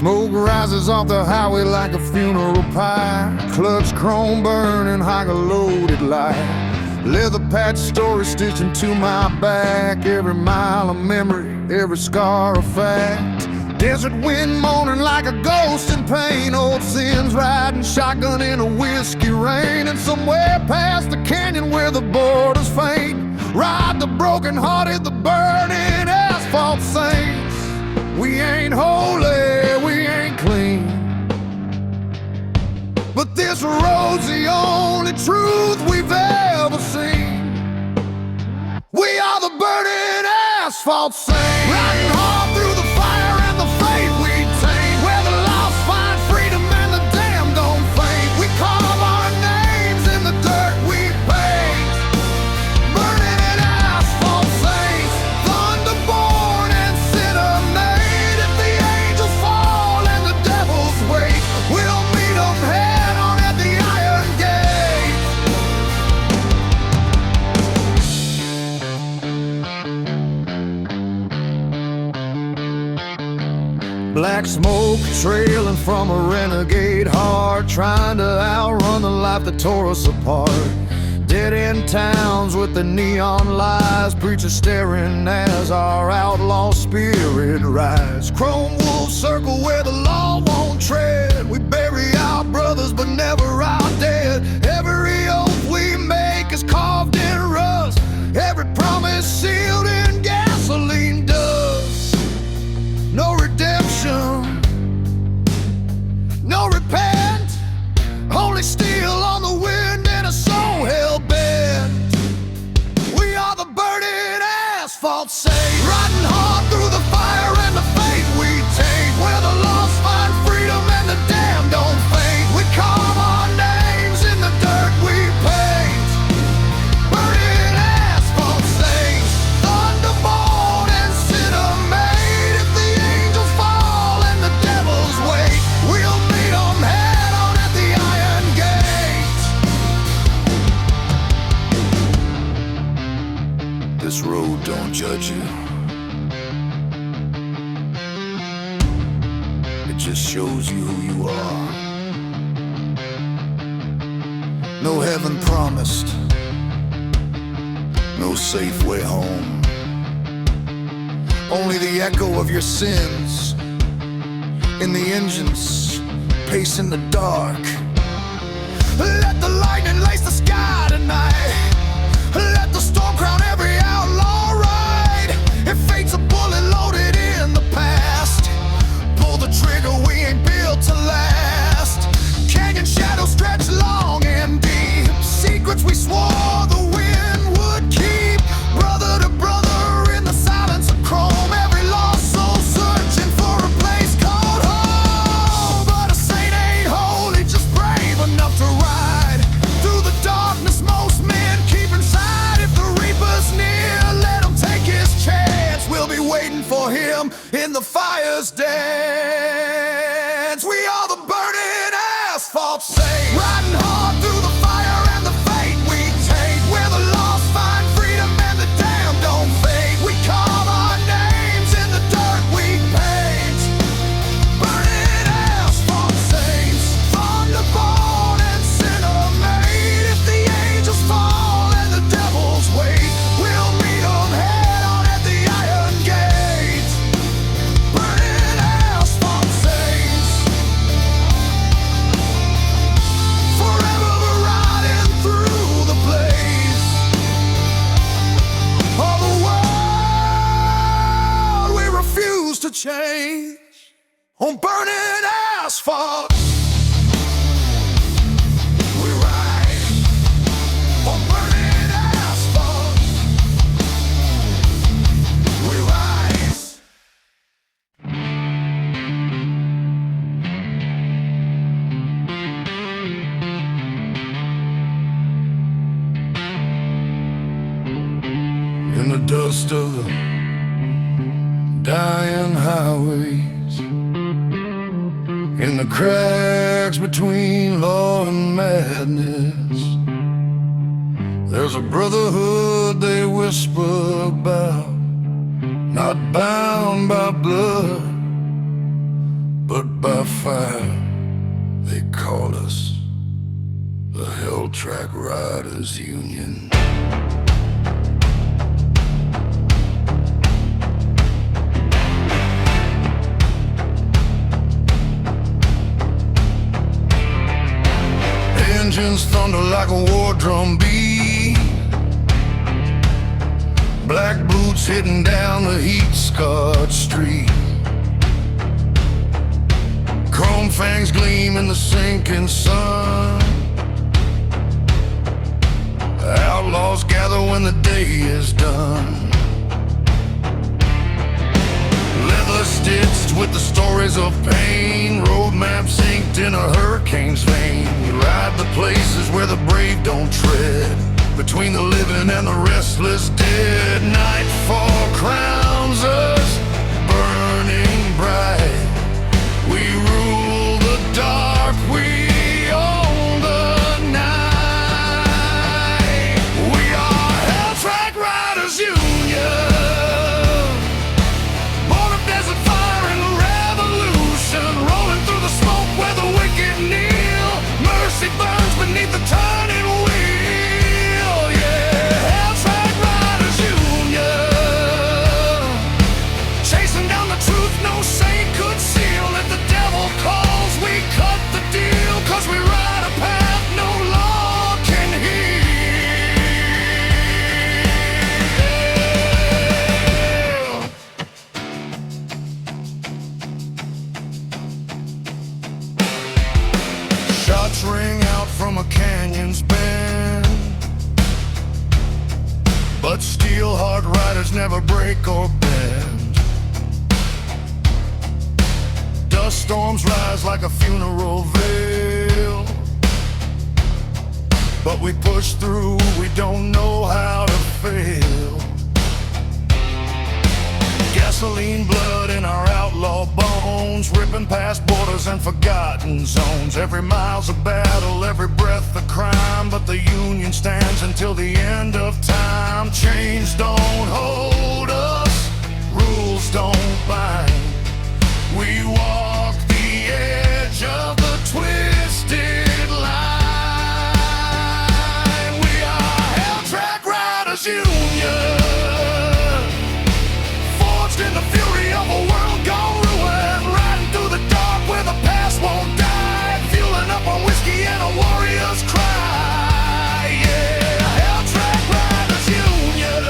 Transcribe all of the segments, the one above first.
Smoke rises off the highway like a funeral pyre. Clutch chrome burning, high loaded light. Leather patch story stitched into my back. Every mile of memory, every scar a fact. Desert wind moaning like a ghost in pain. Old sins riding shotgun in a whiskey rain. And somewhere past the canyon where the borders faint, ride the broken hearted, the burning asphalt saints. We ain't holy, we ain't clean, but this road's the only truth we've ever seen. We are the burning asphalt saints, riding hard through the fire and the faith we taint. Where the lost find freedom and the damned don't faint. We carve our names in the dirt we paint. Burning asphalt saints, thunder-born and sinner-made. If the angels fall and the devils wait, we'll meet them head-on at the iron gate. Black smoke trailing from a renegade heart, trying to outrun the life that tore us apart. Dead-end towns with the neon lights, preachers staring as our outlaw spirit rise. Chrome wolves circle where the law won't tread. We bury our brothers but never our dead. Every oath we make is carved in rust. Every promise sealed in gasoline dust. No redemption, no repent, only steel on the wind and a soul hell-bent. We are the burning asphalt saints, riding hard through the fire and the faith we taint. Where the lost find freedom and the damned don't faint. We carve our names in the dirt we paint. Burning asphalt saints, thunderbolt and sinner-made. If the angels fall and the devils wait, we'll meet them head-on at the iron gate. This road don't judge you, it just shows you who you are. No heaven promised, no safe way home, only the echo of your sins in the engines pacing the dark. Let the lightning lace the sky tonight. Let the storm crown every outlaw ride. If fate's a bullet loaded in the past, pull the trigger, we ain't built to last. Canyon shadows stretch long and deep, secrets we swore the wind would keep. Brother to brother in the silence of chrome, every lost soul searching for a place called home. But a saint ain't holy, just brave enough to ride through the darkness most men keep inside. If the reaper's near, let him take his chance. We'll be waiting for him in the fire's dance. We are the burning asphalt saints, riding hard through the fire and the fate we take. Where the lost find freedom and the damned don't fade. We carve our names in the dirt we paint. Burning asphalt saints, thunderbolt and sinner-made. If the angels fall and the devils wait, we'll meet them head-on at the iron gate. Burning asphalt saints, forever riding through the blaze of a world we refuse to change. On burning asphalt we ride. On burning asphalt we rise. In the dust of the dying highways, in the cracks between law and madness, there's a brotherhood they whisper about, not bound by blood, but by fire they call us the Hell Track Riders Union. Engines thunder like a war drum beat, black boots hitting down the heat-scarred street, chrome fangs gleam in the sinking sun. Outlaws gather when the day is done, leather stitched with the stories of pain, road maps inked in a hurricane's vein. We ride the places where the brave don't tread, between the living and the restless dead. Nightfall crowns us, burning bright. We rule the dark, we own the night. We are Hell Track Riders Union, born of desert fire and revolution, rolling through the smoke where the wicked kneel. Mercy burns beneath the turning wheel. Yeah, Hell Track Riders Union, chasing down the truth no saint could seal. If the devil calls, we cut the deal, 'cause we ride a path no law can heal. Shots ring out from a canyon's bend, but steel-hard riders never break or bend. Dust storms rise like a funeral veil, but we push through, we don't know how to fail. Gasoline blood in our outlaw bones, ripping past borders and forgotten zones. Every mile's a battle, every breath a crime, but the Union stands until the end of time. Chains don't hold us, rules don't bind. We walk the edge of the twisted line. We are Hell Track Riders Union, forged in the fury of a world gone ruined, riding through the dark where the past won't die, fueling up on whiskey and a warrior's cry. Yeah, Hell Track Riders Union,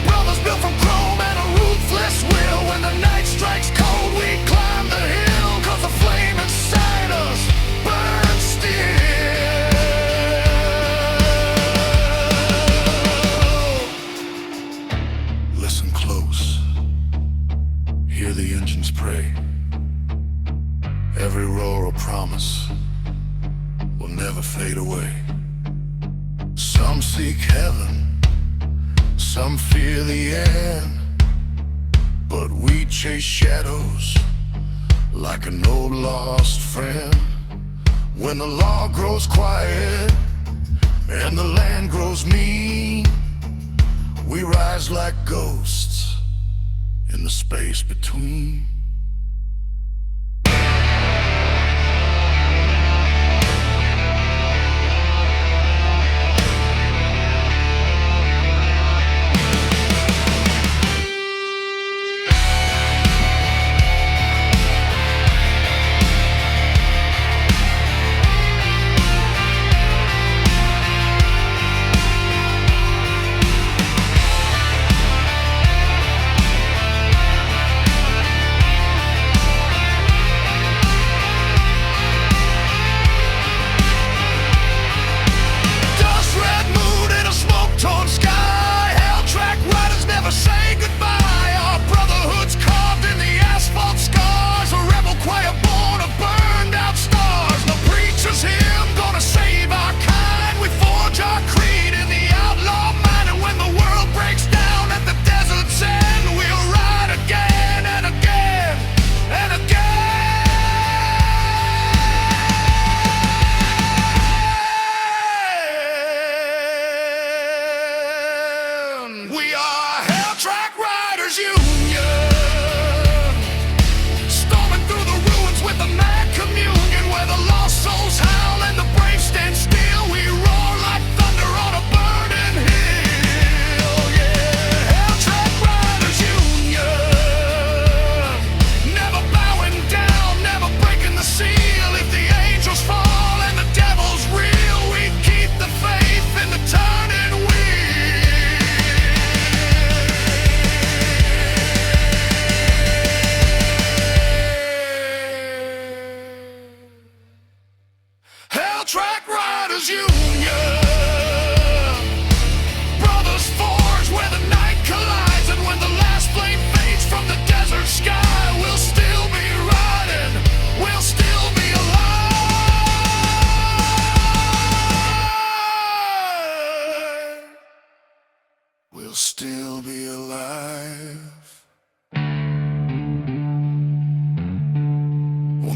brothers built from chrome and a ruthless will. When the night strikes cold, we climb the hill, 'cause the flame inside us burns still. Listen close, hear the engines pray. Every roar a promise will never fade away. Some seek heaven, some fear the end, but we chase shadows like an old lost friend. When the law grows quiet and the land grows mean, we rise like ghosts in the space between.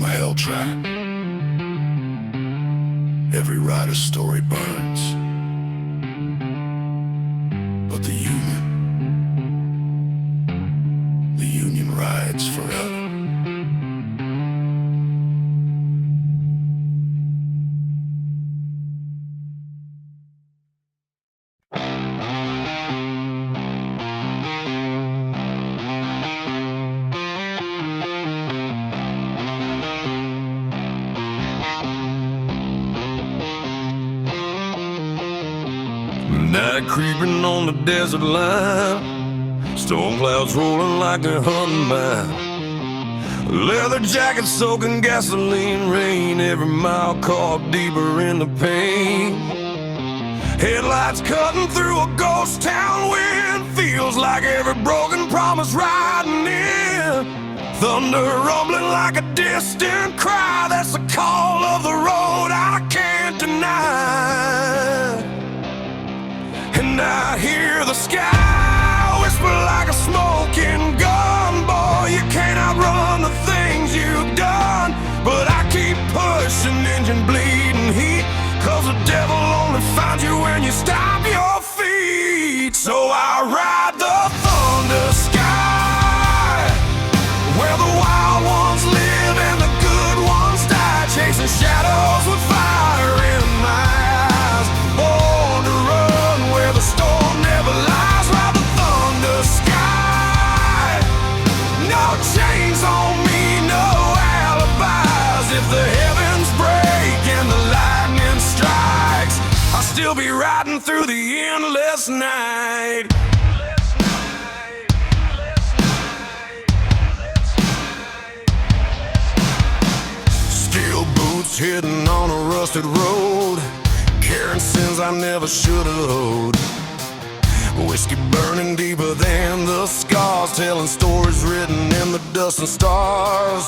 a hell track. Every rider's story burns, but the Union rides forever. Night creeping on the desert line, storm clouds rolling like they're hunting mine. Leather jackets soaking gasoline rain, every mile caught deeper in the pain. Headlights cutting through a ghost town wind, feels like every broken promise riding in. Thunder rumbling like a distant cry, that's the call of the road I can't deny. And I hear the sky whisper like a smoking gun. Boy, you can't outrun the things you've done. But I keep pushing, engine bleeding heat, 'cause the devil only finds you when you stop your feet. So I ride the thunder sky, where the wild ones live and the good ones die, chasing shadows with fire in my eyes. Born to run where the storm never lies, ride the thunder sky. No chains on me, no alibis. If the heavens break and the lightning strikes, I'll still be riding through the endless night. Steel boots hidden on a rusted road, carrying sins I never should have owed. Whiskey burning deeper than the scars, telling stories written in the dust and stars.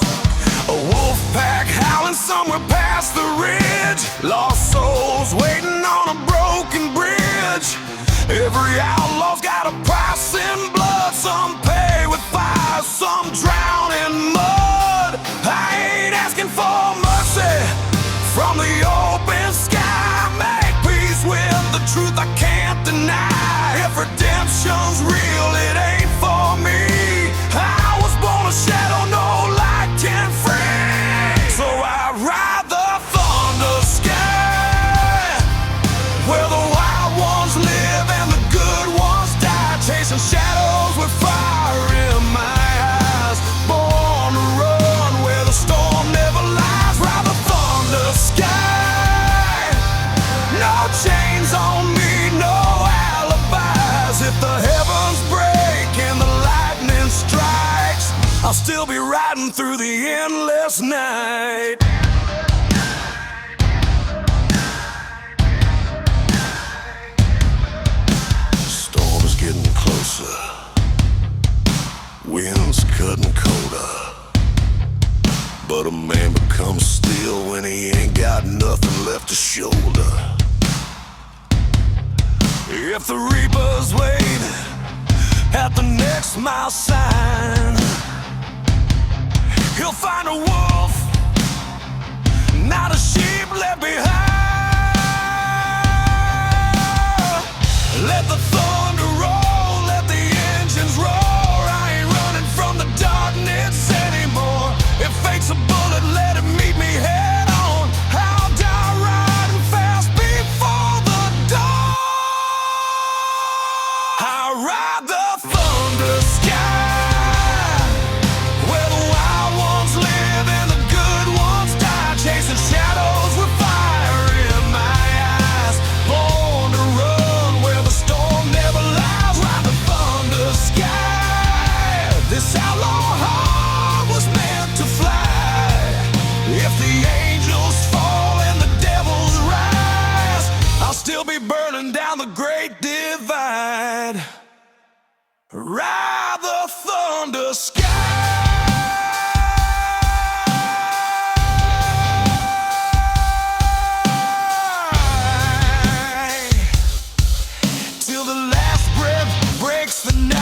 A wolf pack howling somewhere past the ridge, lost souls waiting on a broken bridge. Every outlaw's got a price in blood, some pay with fire, some drown in mud. I ain't asking for mercy from the open sky, make peace with the truth I can't deny. If redemption's real, it ain't for me. I was born a shadow, no light can free. So I ride the thunder sky, where the wild ones live and the good ones die, chasing shadows with fire in my eyes. Born to run where the storm never lies, ride the thunder sky. No chains on me, no alibis. If the heavens break and the lightning strikes, I'll still be riding through the endless night. Storm is getting closer, winds cutting colder, but a man becomes still when he ain't got nothing left to shoulder. If the reapers wait at the next mile sign, he'll find a wolf, not a sheep left behind. Let the thunder roll, let the engines roar. I ain't running from the darkness anymore. If fate's a bullet, let it meet me head on. I'll die riding fast before the dawn. I ride the thunder sky, where the wild ones live and the good ones die, chasing shadows with fire in my eyes. Born to run where the storm never lies, ride the thunder sky. This outlaw heart was meant to fly. If the angels fall and the devils rise, I'll still be burning down the great divide. Ride the thunder sky. Till the last breath breaks the night.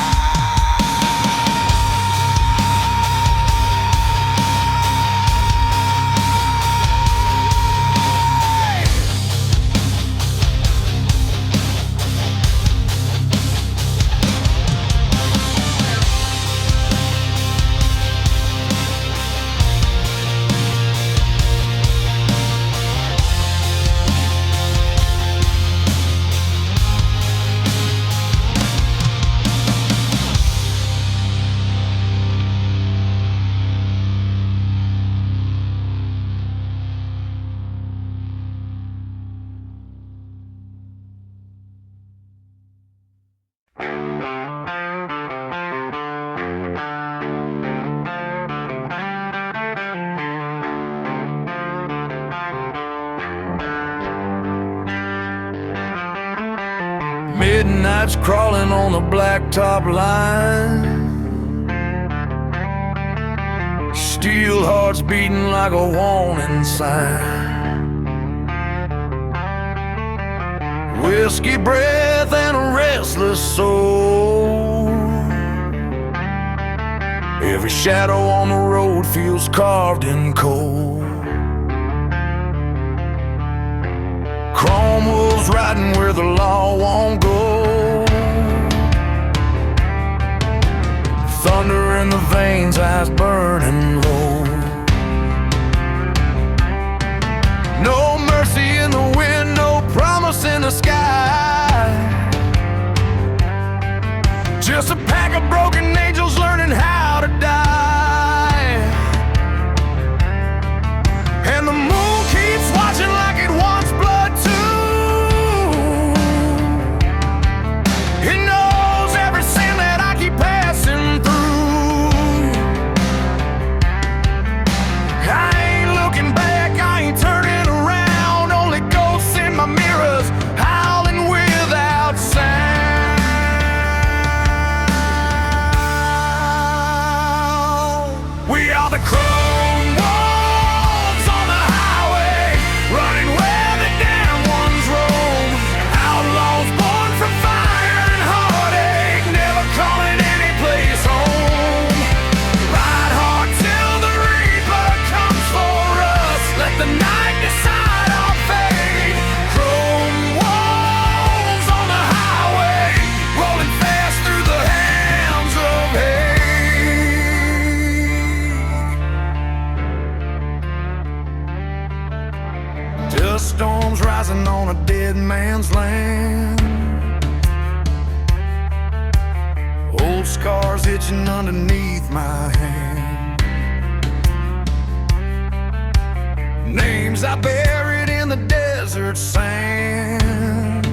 Midnight's crawling on the blacktop line. Steel hearts beating like a warning sign. Whiskey breath and a restless soul. Every shadow on the road feels carved in coal. Chrome wolves riding where the law won't go. Thunder in the veins, eyes burning low. No mercy in the wind, no promise in the sky. Just a pack of broken angels learning how to die. And the moon keeps watching like it wants blood too. It knows every sin that I keep passing through. I ain't looking back, I ain't turning around. Only ghosts in my mirrors, howling without sound. We are the chrome wolves on the highway, running where the damn ones roam. Outlaws born from fire and heartache, never calling any place home. Ride hard till the reaper comes for us. Let the night decide our fate. Chrome wolves on the highway, rolling fast through the hands of hate. Dust storms rising on a dead man's land. Old scars itching underneath my hand. Names I buried in the desert sand.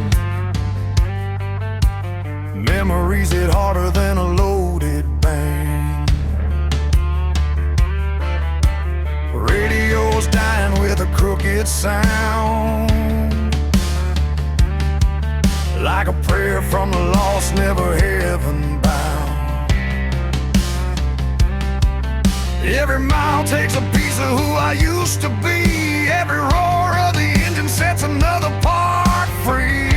Memories hit harder than a loaded band. Radio's dying with a crooked sound. Like a prayer from the lost, never heaven bound. Every mile takes a piece of who I used to be. Every roar of the engine sets another part free.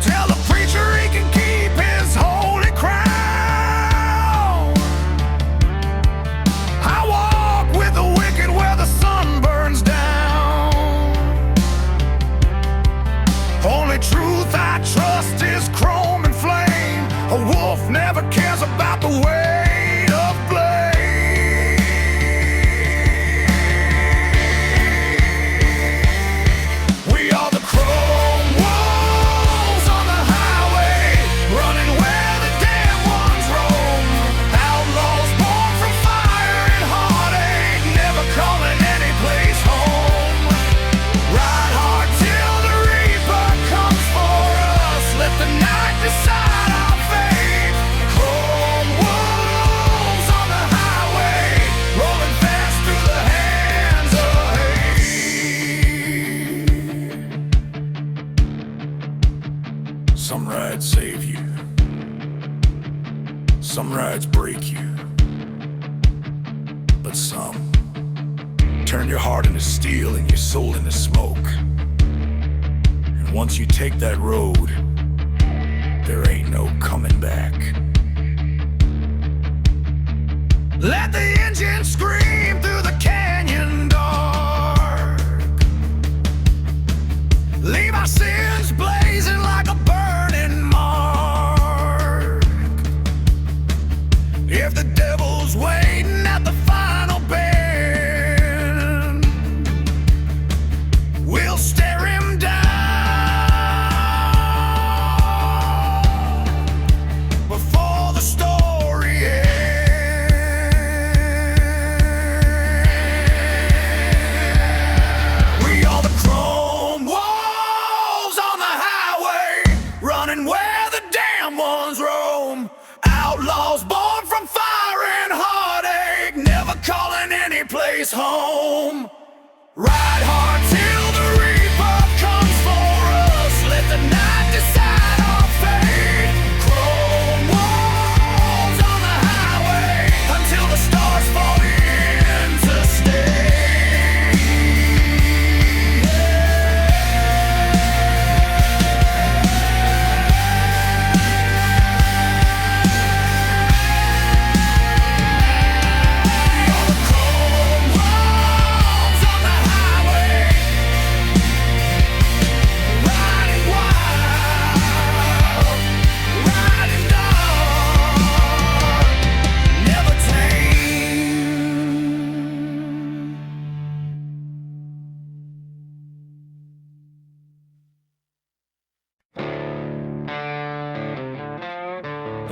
Tell the preacher he can keep his holy crown. I walk with the wicked where the sun burns down. Only truth I trust is chrome and flame. A wolf never cares about the weight of blame. We are the chrome wolves on the highway, running where the damn ones roam. Outlaws born from fire and heartache, never calling any place home. Ride hard till the reaper comes for us. Let the night decide our fate. Chrome wolves on the highway, rolling fast through the hands of hate. Some rides save you, some rides break you, but some turn your heart into steel and your soul into smoke. And once you take that road, there ain't no coming back. Let the engine scream through the canyon dark. Leave our sins blazing like a burning mark. If the devil's waiting at the final bend, we'll stare him down before the story ends. We are the chrome wolves on the highway, running where the damn ones roam. Outlaws born from fire and heart.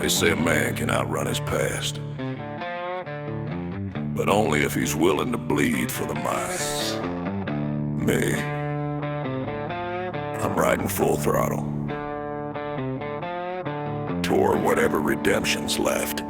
They say a man can outrun his past, but only if he's willing to bleed for the mind. Me, I'm riding full throttle toward whatever redemption's left.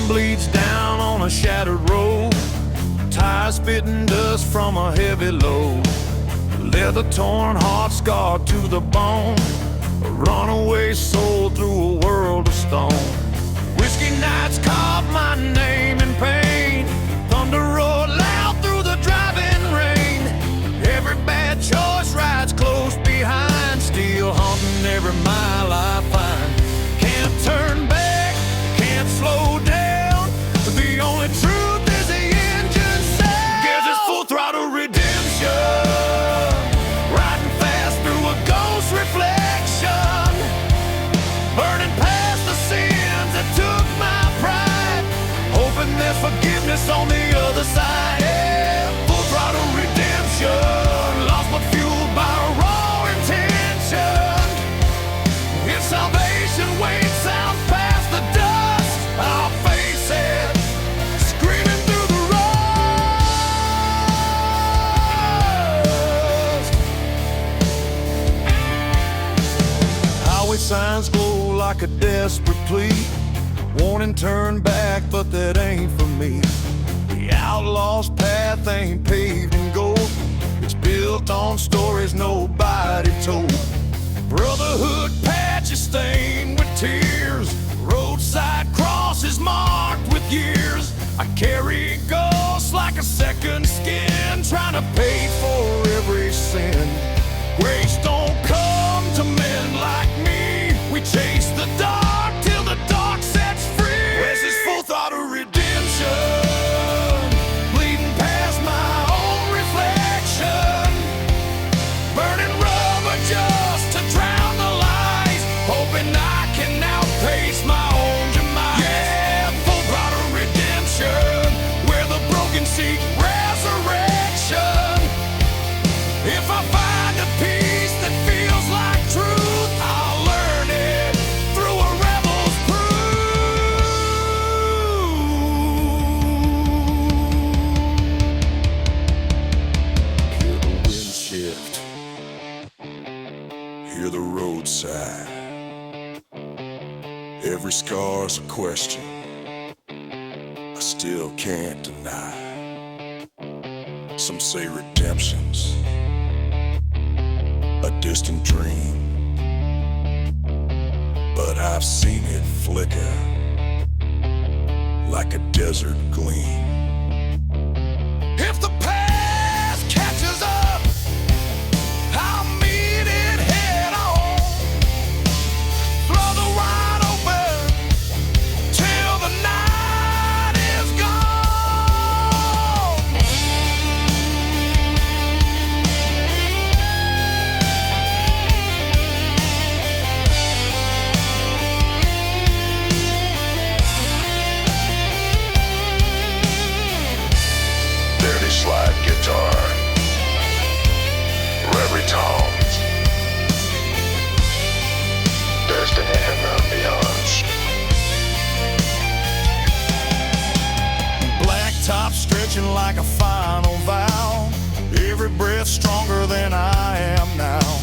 Bleeds down on a shattered road, tires spitting dust from a heavy load, leather torn, heart scarred to the bone, a runaway soul through a world of stone. Whiskey nights carved my name in pain, thunder roared loud through the driving rain. Every bad choice rides close behind, still haunting every mile I find. Can't turn back, can't slow down. The only truth is the engine sound. Gives us full throttle redemption, riding fast through a ghost reflection, burning past the sins that took my pride, hoping there's forgiveness on the other side. Yeah, full throttle redemption, lost but fueled by a raw intention. If salvation waits out past the dust, I'll face it. Signs glow like a desperate plea, warning turn back, but that ain't for me. The outlaw's path ain't paved in gold, it's built on stories nobody told. Brotherhood patches stained with tears, roadside crosses marked with years. I carry ghosts like a second skin, trying to pay for every sin. Grace don't come to men like me. We chase the dark till the dark sets free. This is full throttle redemption, bleeding past my own reflection, burning rubber just to drown the lies, hoping I can outpace my own demise. Yeah, full throttle redemption, where the broken seek resurrection. If I find a peace that feels like truth, I'll learn it through a rebel's proof. Hear the wind shift, hear the road sigh. Every scar's a question I still can't deny. Some say redemption's a distant dream, but I've seen it flicker like a desert gleam. If the past catches up, I'll meet it head on. Throw the wide open till the night is gone. Slide guitar, rebitones, destiny and beyond. Black top stretching like a final vow, every breath stronger than I am now.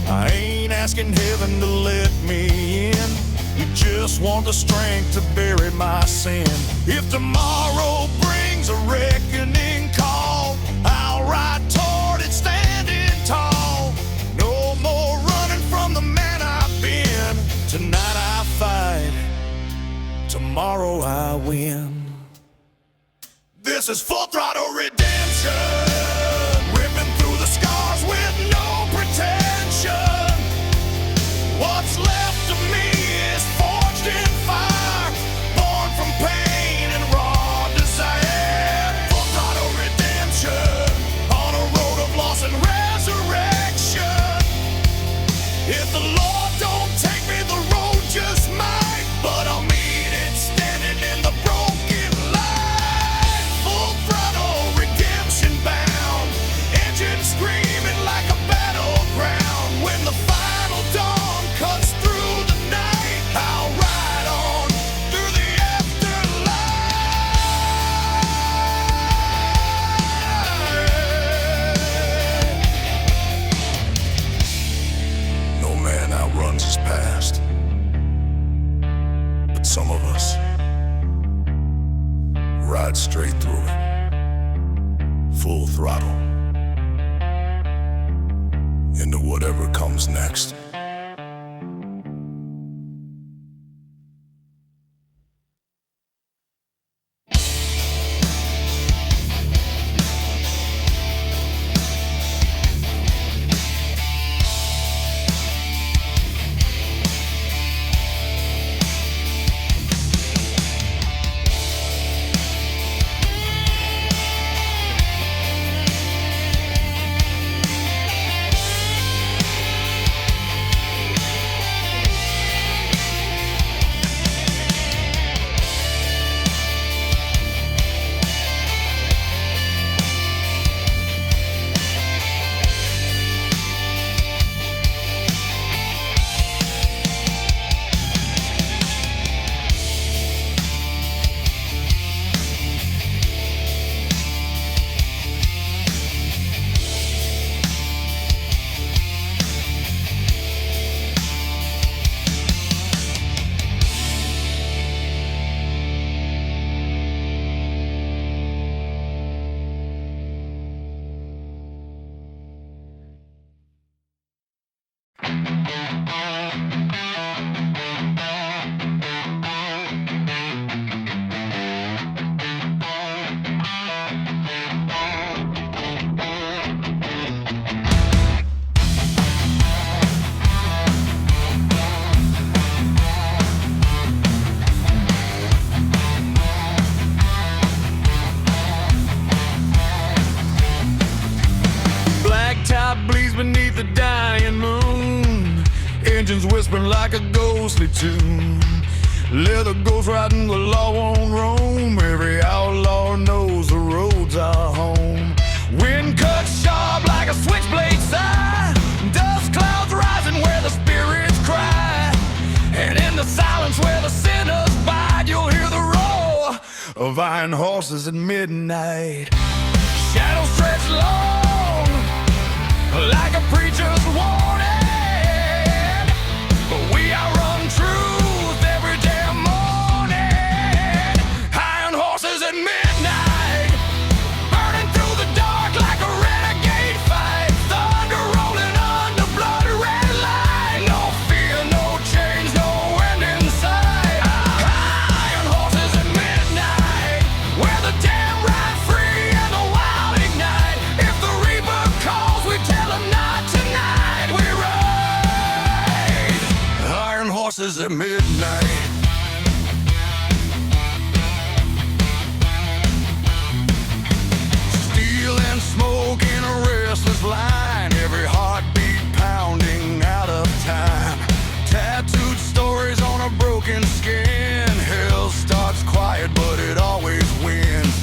I ain't asking heaven to let me in, you just want the strength to bury my sin. If tomorrow brings a reckoning call, I'll ride toward it standing tall. No more running from the man I've been. Tonight I fight, tomorrow I win. This is full throttle redemption, ripping through the scars with no pretension. What's left of me is forged in fire, born from pain and raw desire. Full throttle redemption, on a road of loss and resurrection. If the Lord don't take me, the road just might, but ride straight through it, full throttle, into whatever comes next. Beneath the dying moon, engines whispering like a ghostly tune. Leather ghost riding, the law won't roam. Every outlaw knows the roads are home. Wind cuts sharp like a switchblade sigh. Dust clouds rising where the spirits cry. And in the silence where the sinners bide, you'll hear the roar of iron horses at midnight. Shadows stretch long like a preacher's warning, but we outrun truth every damn morning. Iron horses at midnight, burning through the dark like a renegade fight. Thunder rolling under blood red light. No fear, no change, no end in sight. Iron horses at midnight, where the damn ride free and the wild ignite. If the reaper calls, we tell him not tonight. We ride iron horses at midnight. Steel and smoke in a restless line, every heartbeat pounding out of time. Tattooed stories on a broken skin. Hell starts quiet, but it always wins.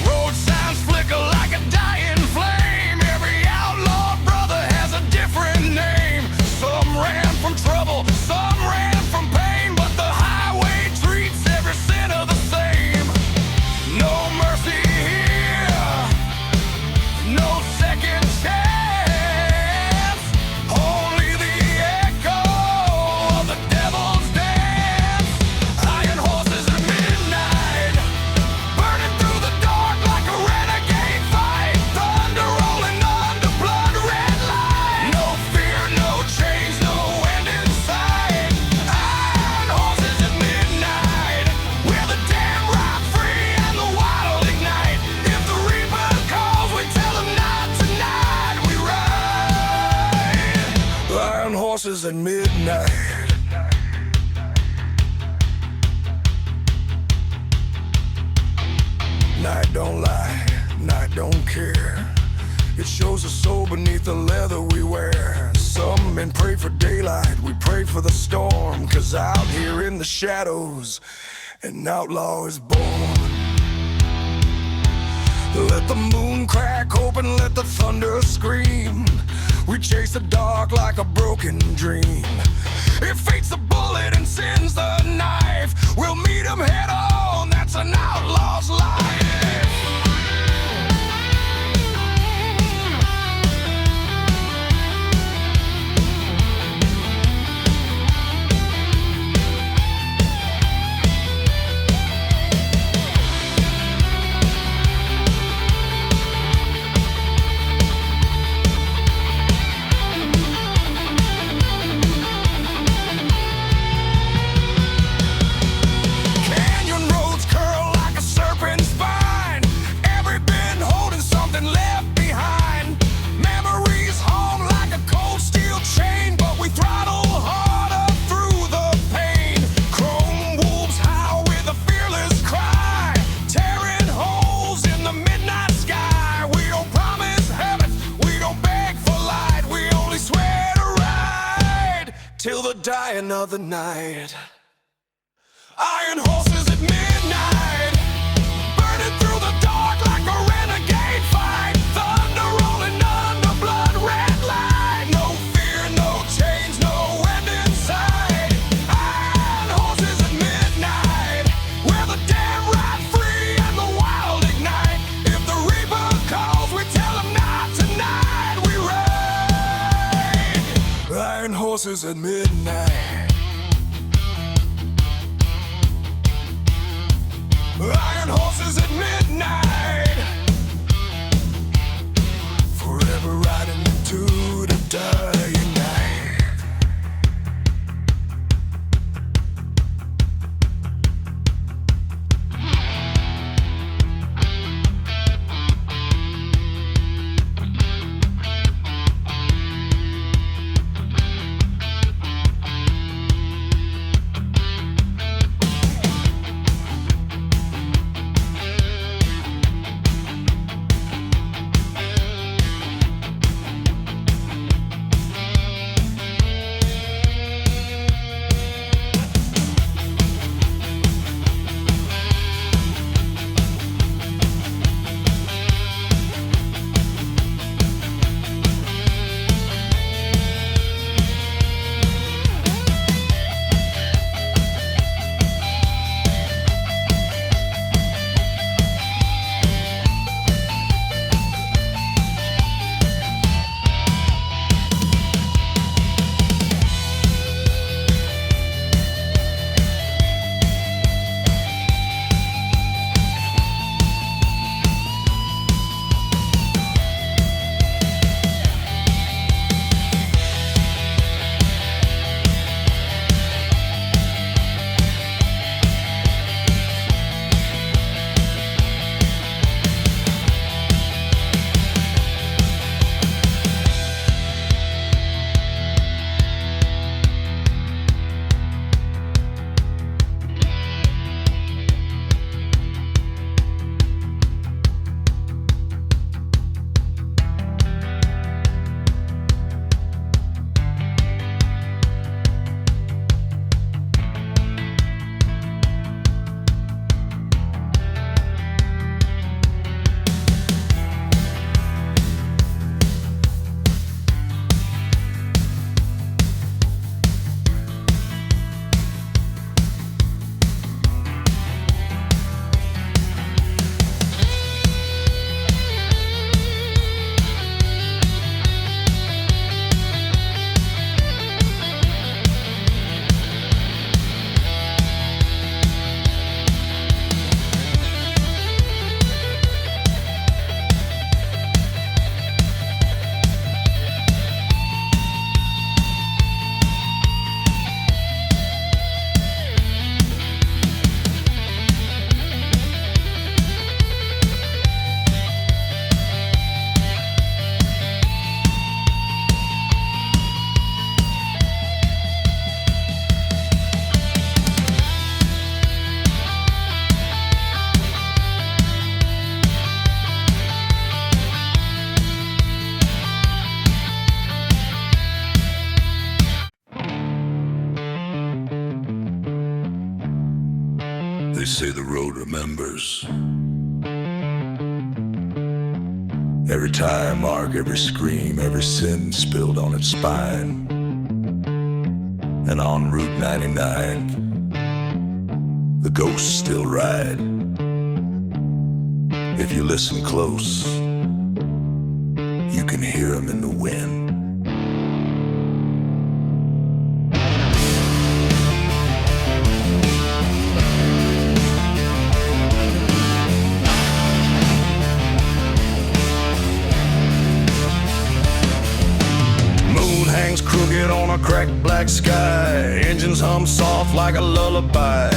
Road signs flicker like a dying flame. Every outlaw brother has a different name. Some ran from trouble, some ran from pain, but the highway treats every sinner the same. No mercy here, no second chance, only the echo of the devil's dance. Iron horses at midnight, burning through the dark like a renegade fight. Thunder rolling under blood red light. No fear, no change, no end in sight. Iron horses at midnight, where the damn ride free and the wild ignite. If the reaper calls, we tell him not tonight. We ride iron horses at midnight. Night don't lie, night don't care. It shows us soul beneath the leather we wear. Some men pray for daylight, we pray for the storm. 'Cause out here in the shadows, an outlaw is born. Let the moon crack open, let the thunder scream. We chase the dark like a broken dream. If fate's the bullet and sin's the knife, we'll meet him head on. That's an outlaw's life. die another night. Iron horses at midnight, burning through the dark like a renegade fight. Thunder rolling under blood red light. No fear, no change, no end in sight. Iron horses at midnight, where the damned ride free and the wild ignite. If the reaper calls, we tell him not tonight. We ride. Iron horses at midnight. Iron horses at midnight, forever riding into the dying night. They say the road remembers. Every tire mark, every scream, every sin spilled on its spine. And on Route 99, the ghosts still ride. If you listen close, you can hear them in the wind. Hangs crooked on a cracked black sky. Engines hum soft like a lullaby.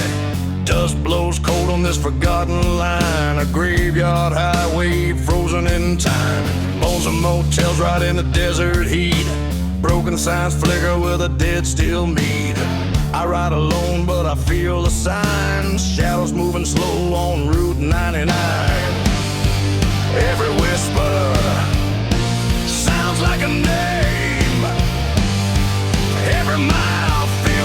Dust blows cold on this forgotten line. A graveyard highway frozen in time. Bones of motels right in the desert heat. Broken signs flicker with a dead still meat. I ride alone but I feel the signs. Shadows moving slow on Route 99. Every whisper sounds like a name. Every mile feels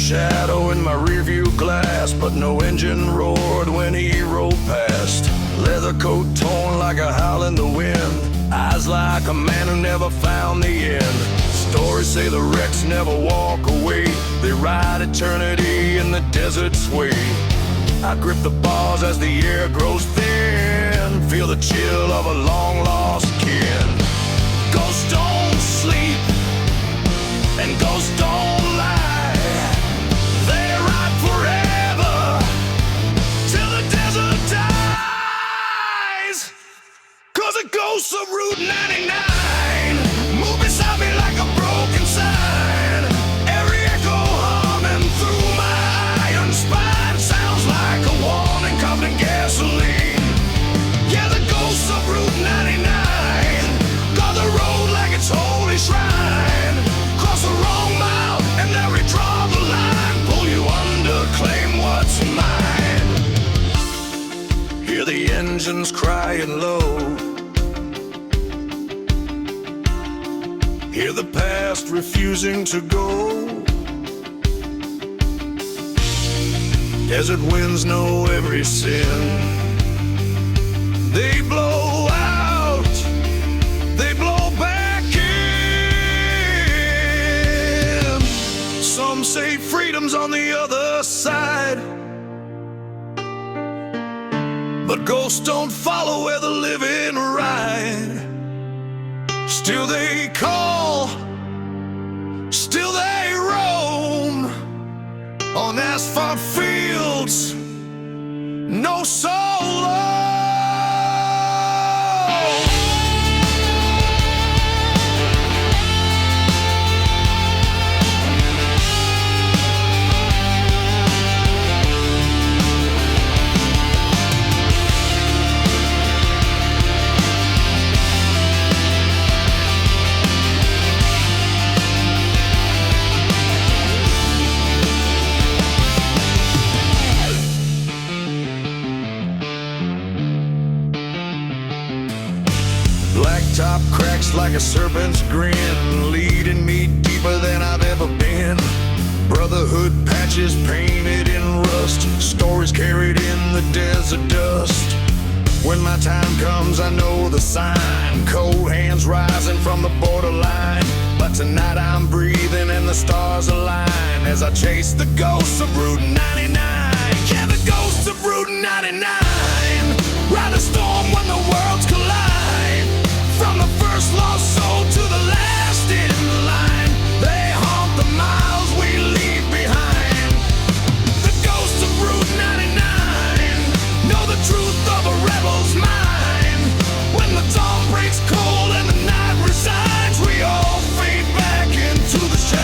shadow in my rearview glass, but no engine roared when he rode past. Leather coat torn like a howl in the wind, eyes like a man who never found the end. Stories say the wrecks never walk away, they ride eternity in the desert sway. I grip the bars as the air grows thin, feel the chill of a long lost kin. Ghosts don't sleep and ghosts don't lie, they ride forever till the desert dies. 'Cause the ghosts of Route 99 move beside me like a broken sign. Every echo humming through my iron spine sounds like a warning covered in gasoline. Yeah, the ghosts of Route 99 guard the road like it's holy shrine. Cross the wrong mile and they'll redraw the line, pull you under, claim what's mine. Hear the engines crying low, hear the past refusing to go. Desert winds know every sin, they blow out, they blow back in. Some say freedom's on the other side, but ghosts don't follow where the living ride. Still they call, still they roam on asphalt fields, no soul alone. Blacktop cracks like a serpent's grin, leading me deeper than I've ever been. Brotherhood patches painted in rust, stories carried in the desert dust. When my time comes, I know the sign, cold hands rising from the borderline. But tonight I'm breathing and the stars align as I chase the ghosts of Route 99. Yeah, the ghosts of Route 99 ride the storm when the worlds collide. From the first lost soul to the last in line, they haunt the miles we leave behind. The ghosts of Route 99 know the truth of a rebel's mind. When the dawn breaks cold and the night resigns, we all fade back into the shine.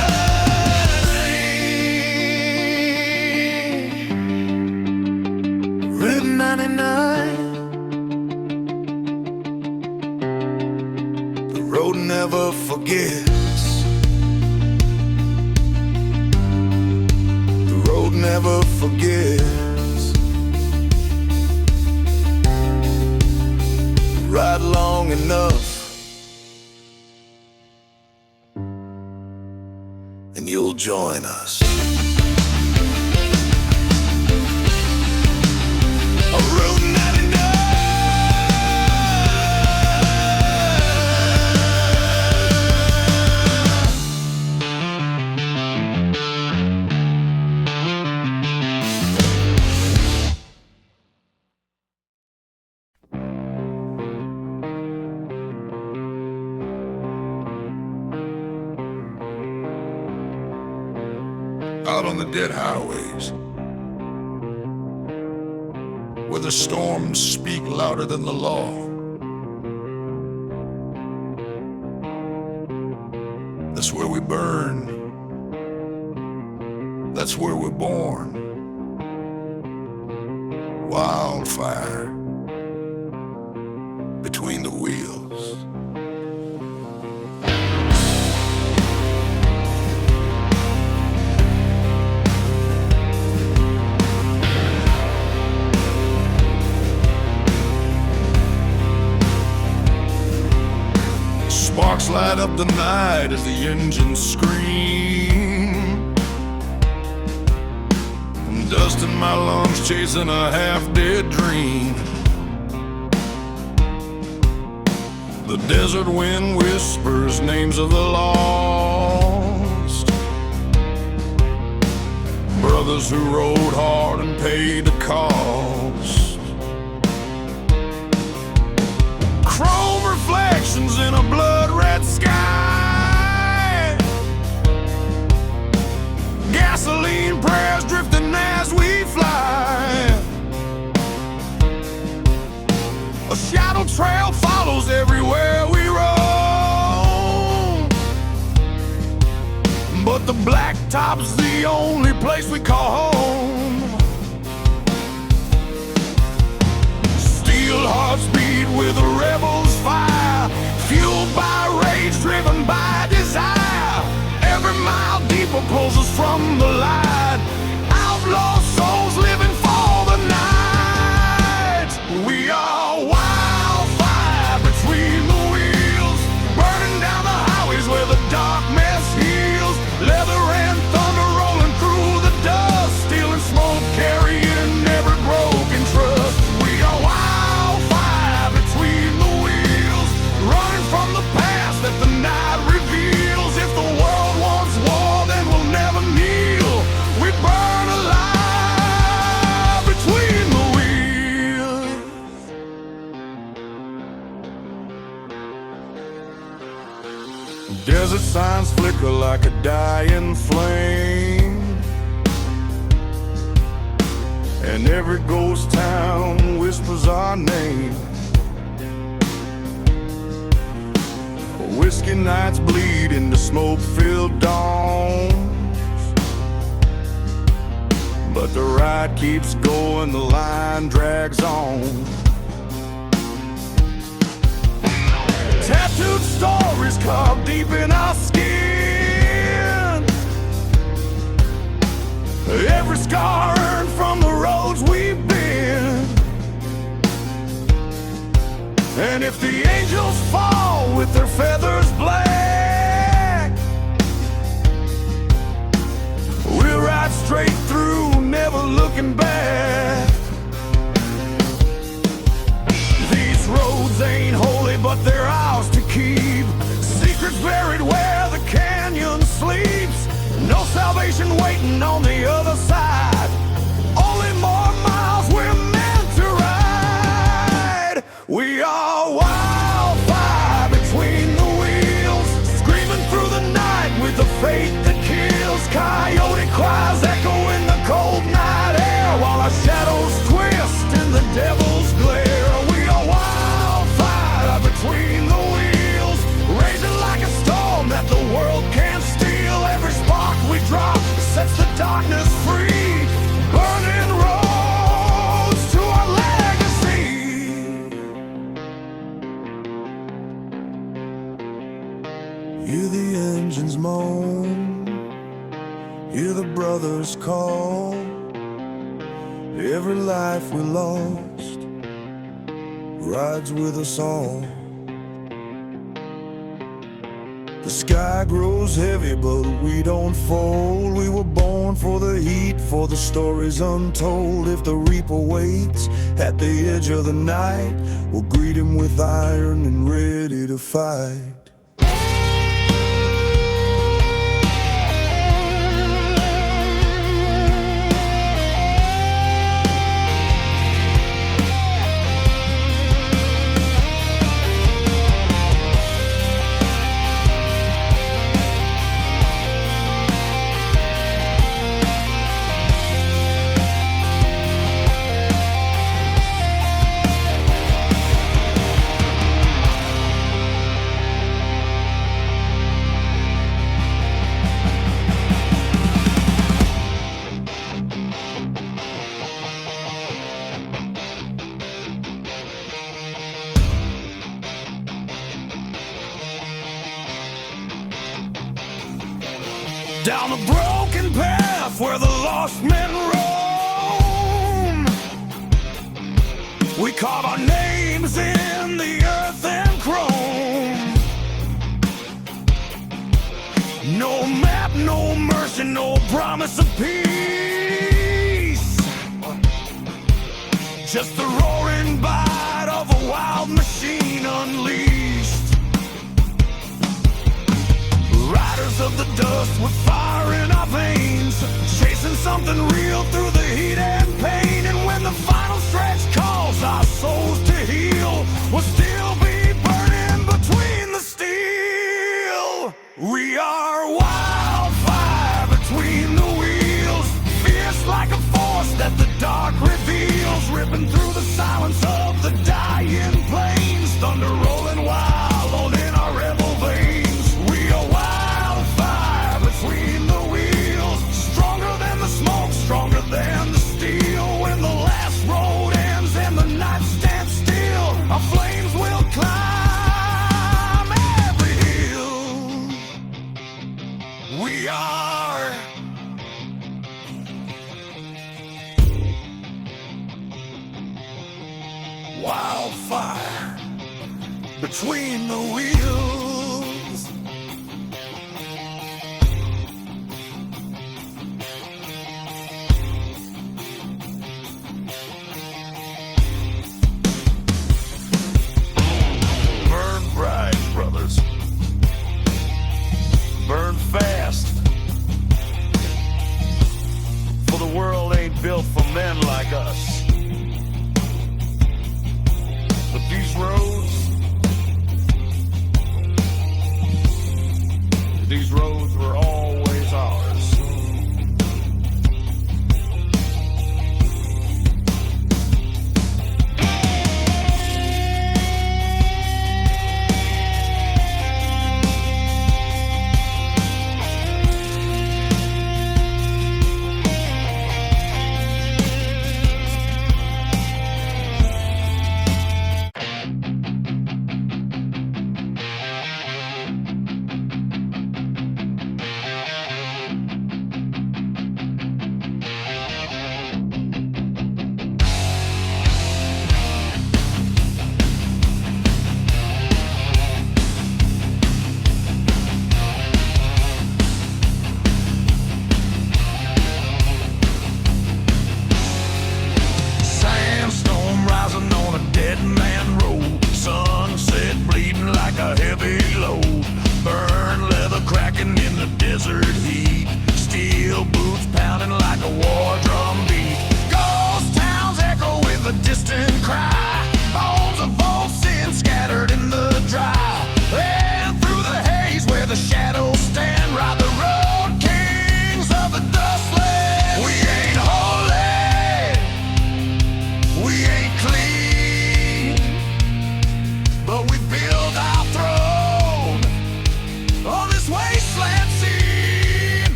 Route 99, road never forgets. The road never forgets. Ride long enough and you'll join us. Route 99. Out on the dead highways, where the storms speak louder than the law, that's where we burn, that's where we're born. Wildfire between the wheels. Sparks light up the night as the engines scream. Dust in my lungs, chasing a half-dead dream. The desert wind whispers names of the lost, brothers who rode hard and paid the cost. Chrome reflections in a blood-red sky, gasoline prayers drifting as we fly. A shadow trail follows everywhere we roam, but the blacktop's the only place we call home. Steel hearts beat with a rebel's fire, fueled by rage, driven by desire. Every mile deeper pulls us from the light. Outlaw souls living for the night. We are wildfire between the wheels, burning down the highways where the darkness heals. Leather and thunder rolling through the dust, stealing smoke, carrying every broken trust. We are wildfire between the wheels, running from the past that the night reveals. If the world wants war, then we'll never kneel. We burn alive between the wheels. Desert signs flicker like a dying flame, and every ghost town whispers our name. Whiskey nights bleed into smoke-filled dawns, but the ride keeps going, the line drags on. Tattooed stories carved deep in our skin, every scar earned from the roads we've been. And if the angels fall with their feathers black, we'll ride straight through, never looking back. These roads ain't holy, but they're ours to keep. Secrets buried where the canyon sleeps. No salvation waiting on the other side. Only more miles we're meant to ride. We are wildfire between the wheels, screaming through the night with the fate that kills. Coyote cries echo in the cold night air, while our shadows twist in the devil's glare. We are wildfire between the wheels, raging like a storm that the world can't steal. Every spark we drop sets the darkness free, burning roads to our legacy. Hear the engines moan, hear the brothers call. Every life we lost rides with us all. The sky grows heavy, but we don't fold. We were born for the heat, for the stories untold. If the reaper waits at the edge of the night, we'll greet him with iron and ready to fight. Down a broken path where the lost men roam, we carve our names in the earth and chrome. No map, no mercy, no promise of peace. just the roaring bite of a wild machine unleashed. Riders of the dust with fire in our veins, chasing something real through the heat and pain. And when the final stretch calls our souls to heal, we'll still be burning between the steel. We are wildfire between the wheels, fierce like a force that the dark reveals, ripping through the silence of the dying plains, thunder rolling wild on in our rebel veins. We are wildfire between the wheels, stronger than the smoke, stronger than the steel. When the last road ends and the night stands still, our flames will climb every hill. We are wildfire between the wheels. Burn bright, brothers. Burn fast. For the world ain't built for men like us. But these roads,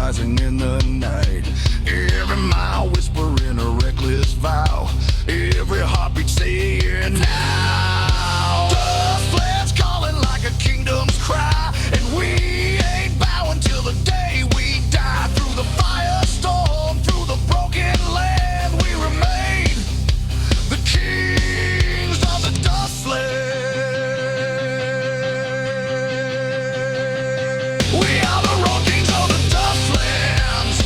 rising in the night. Every mile whispering a reckless vow. Every heartbeat saying now. Dust lands calling like a kingdom's cry, and we ain't bowing till the day we die. Through the firestorm, through the broken land, we remain the kings of the dustland. We are the road kings of the dustlands.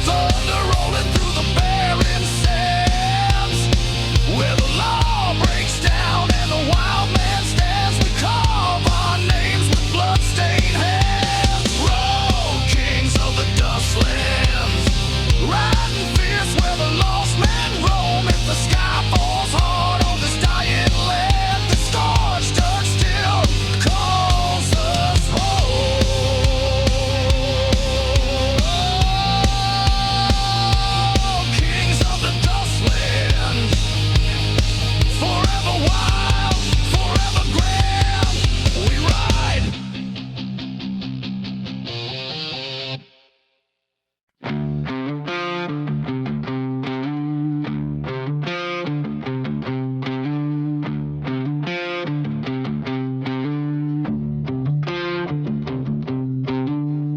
Thunder rolling through the barren sands, where the law breaks down and the wild man stands. We carve our names with bloodstained hands. Road kings of the dustlands, riding fierce where the lost men roam. If the sky falls hard on this dying land, the stars stood still, calls us home. Kings of the dustlands, forever wild, forever grand, we ride.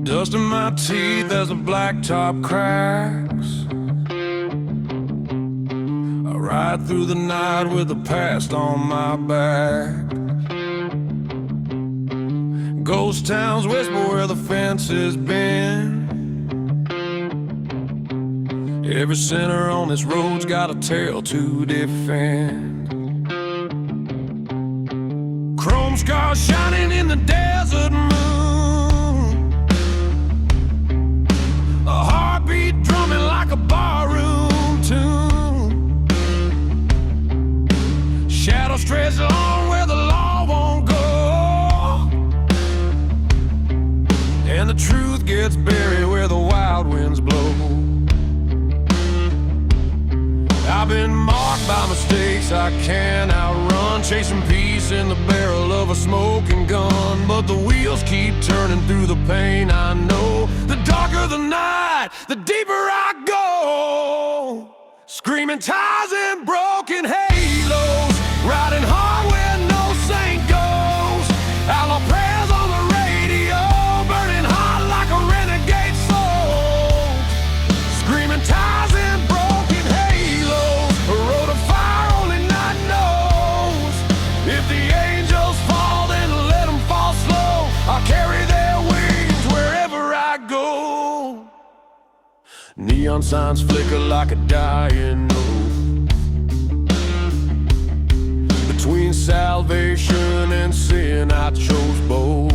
Dust in my teeth as the blacktop cracks. I ride through the night with the past on my back. Ghost towns whisper where the fence has been. Every sinner on this road's got a tale to defend. Chrome scars shining in the desert moon, a heartbeat drumming like a barroom tune. Shadows stretch along where the law won't go, and the truth gets buried where the wild winds blow. I've been marked by mistakes I can't outrun, chasing peace in the barrel of a smoking gun. But the wheels keep turning through the pain I know. The darker the night, the deeper I go. Screaming ties and broken halos, riding hard where no saint goes. Outlaw prayers on the radio, burning hot like a renegade soul. Screaming ties and broken halos, a road of fire only night knows. If the angels fall, then let them fall slow. I'll carry their wings wherever I go. Neon signs flicker like a dying note. Between salvation and sin, I chose both.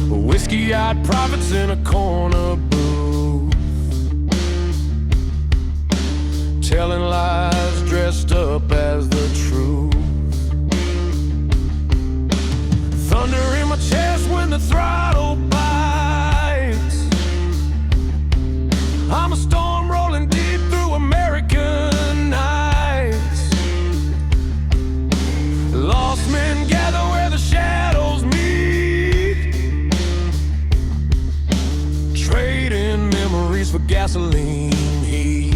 Whiskey-eyed prophets in a corner booth, telling lies dressed up as the truth. Thunder in my chest when the throttle bites. I'm a storm rolling deep through American nights. Lost men gather where the shadows meet, trading memories for gasoline heat.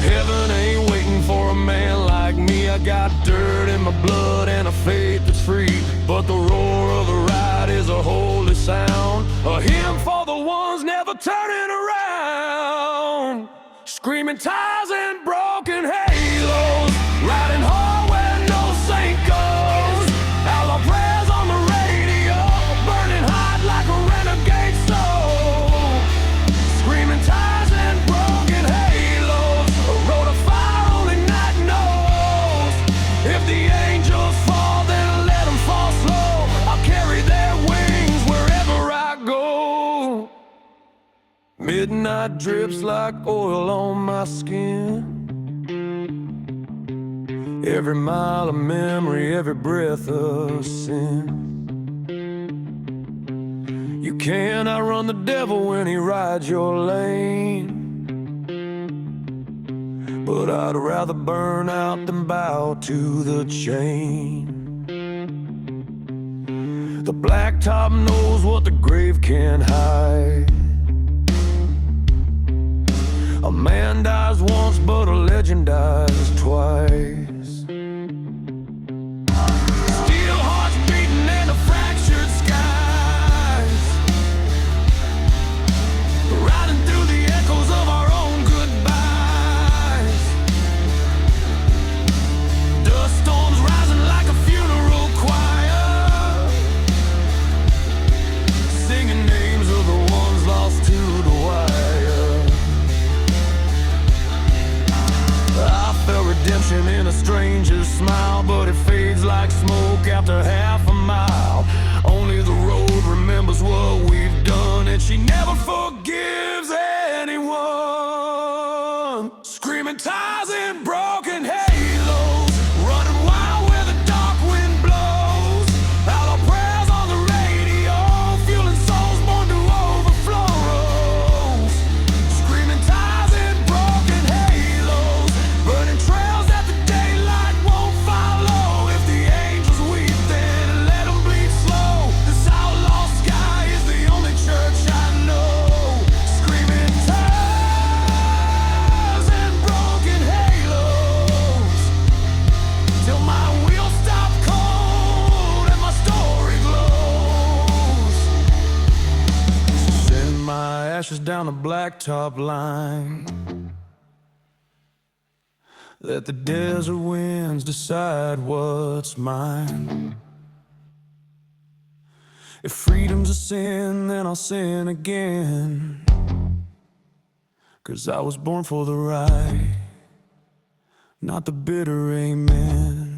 Heaven ain't waiting for a man like me. I got dirt in my blood and a faith that's free. But the roar of the ride is a holy sound, a hymn for the ones never turning around. Screaming ties and broken halos, riding hard where no saint goes. Outlaw prayers on the radio, burning hot like a renegade soul. Screaming ties and broken halos, a road of fire only night knows. If the angels fall, then let them fall slow. I'll carry their wings wherever I go. Midnight drips like oil on my skin. Every mile of memory, every breath of sin. You can't outrun the devil when he rides your lane, but I'd rather burn out than bow to the chain. The blacktop knows what the grave can't hide. A man dies once, but a legend dies twice. Steel hearts beating in the fractured skies, riding through the echoes of our own goodbyes. Dust storms rising like a funeral choir, singing names of the ones lost to the wire. I felt redemption in a stranger's smile, but it fades like smoke after half a mile. Only the road remembers what we've done, and she never forgives anyone. Screaming tires and broken halos, running wild where the dark wind blows. Outlaw prayers on the radio, fueling souls born to overflow. Screaming tires and broken halos, burning trails that the daylight won't follow. If the angels weep, then let them bleed slow. This outlaw sky is the only church I know. Screaming tires and broken halos, till my wheels stop cold and my story glows. Send my ashes down the blacktop line. Let the desert winds decide what's mine. If freedom's a sin, then I'll sin again. 'Cause I was born for the right, not the bitter amen.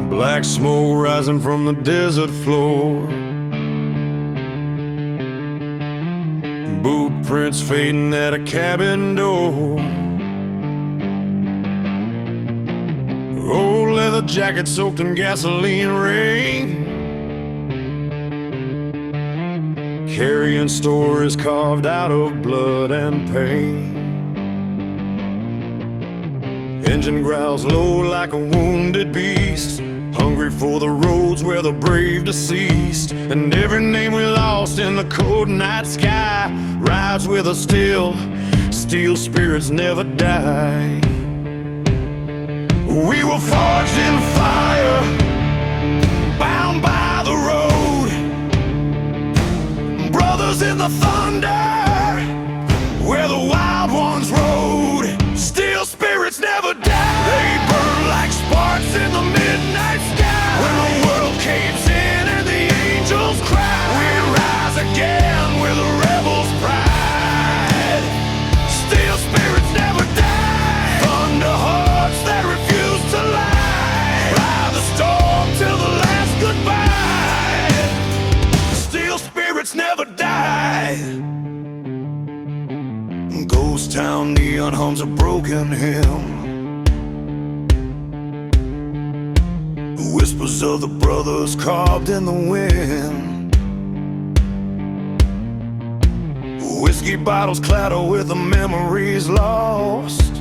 Black smoke rising from the desert floor, boot prints fading at a cabin door. Old leather jacket soaked in gasoline rain, carrying stories carved out of blood and pain. Engine growls low like a wounded beast, hungry for the roads where the brave deceased. And every name we lost in the cold night sky rides with us still. Steel spirits never die. We were forged in fire, bound by the road, brothers in the thunder where the wild ones rode. Steel spirits never die. They burn like sparks in the midnight sky. When the world caves in and the angels cry, we rise again with a rebel's pride. Steel spirits never die. Thunder hearts that refuse to lie, ride the storm till the last goodbye. Steel spirits never die. Ghost town neon hums a broken hymn, whispers of the brothers carved in the wind. Whiskey bottles clatter with the memories lost,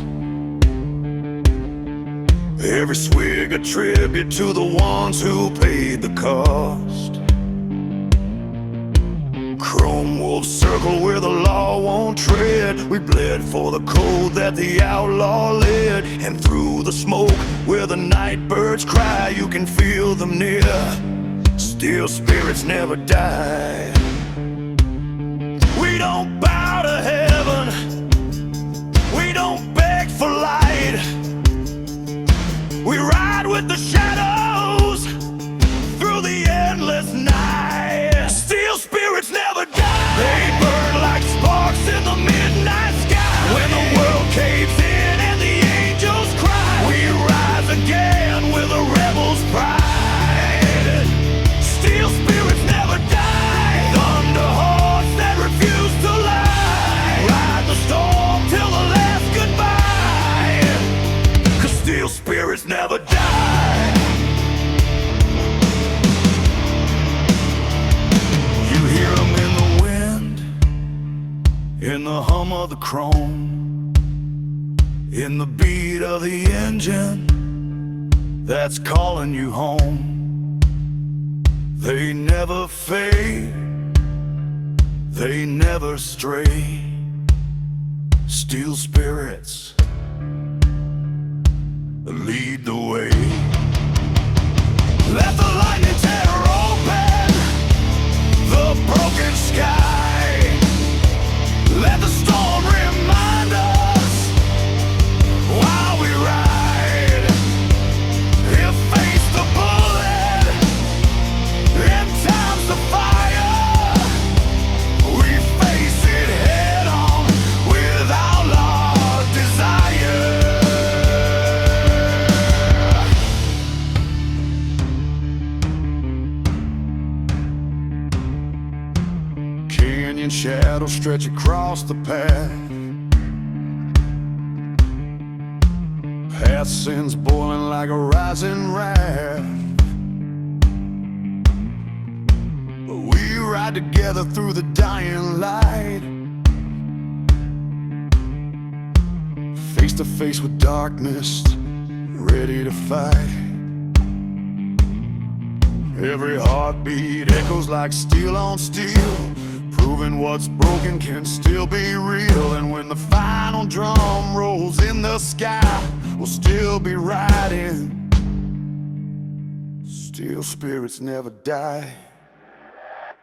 every swig a tribute to the ones who paid the cost. Chrome wolves circle where the law won't tread. We bled for the code that the outlaw led. And through the smoke where the night birds cry, you can feel them near. Steel spirits never die. We don't bow to heaven, we don't beg for light. We ride with the shadows through the endless night. Steel spirits never die. They burn like sparks in the midnight. in the hum of the chrome, in the beat of the engine that's calling you home. They never fade, they never stray. Steel spirits lead the way. Let the lightning tear open the broken sky. Let the storm remind us while we ride. He'll face the bullet in times of fire. We face it head on with outlaw desire. Canyon shadows stretch across the path. Past sins boiling like a rising wrath. But we ride together through the dying light, face to face with darkness, ready to fight. Every heartbeat echoes like steel on steel, proving what's broken can still be real. And when the final drum rolls in the sky, we'll still be riding. Steel spirits never die.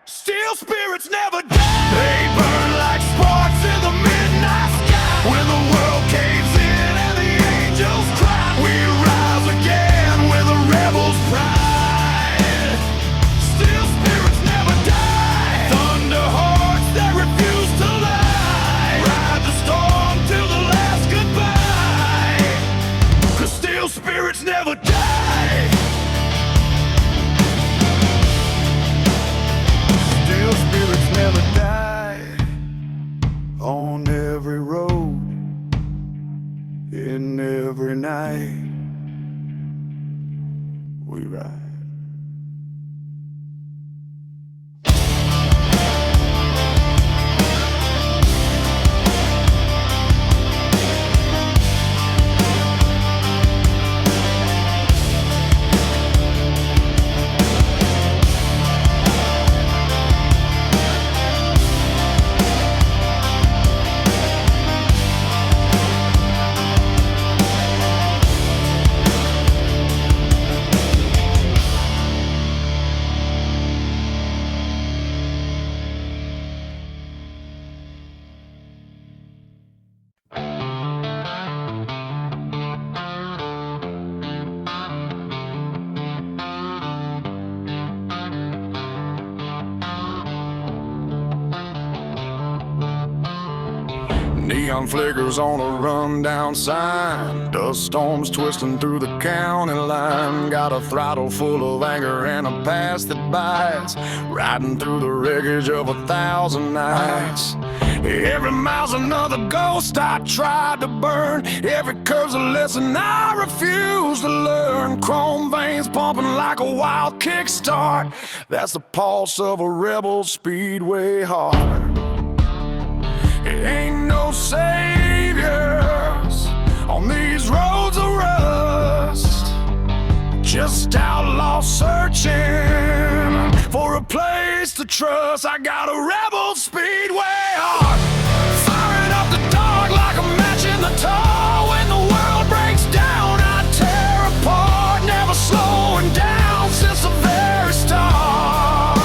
Steel spirits never die. They burn like sparks in the midnight sky. When the world caves in and the angels cry, we rise again with a rebel's pride. Steel spirits never die. Thunder hearts that refuse to lie, ride the storm till the last goodbye. 'Cause steel spirits never die. Steel spirits never die. On every road, in every night, we ride. Neon flickers on a rundown sign, dust storms twisting through the county line. Got a throttle full of anger and a past that bites, riding through the wreckage of 1,000 nights. Every mile's another ghost I tried to burn. Every curve's a lesson I refuse to learn. Chrome veins pumping like a wild kickstart. That's the pulse of a rebel speedway heart. It ain't no saviors on these roads of rust, just outlaws searching for a place to trust. I got a rebel speedway heart, firing up the dark like a match in the tar. When the world breaks down, I tear apart, never slowing down since the very start.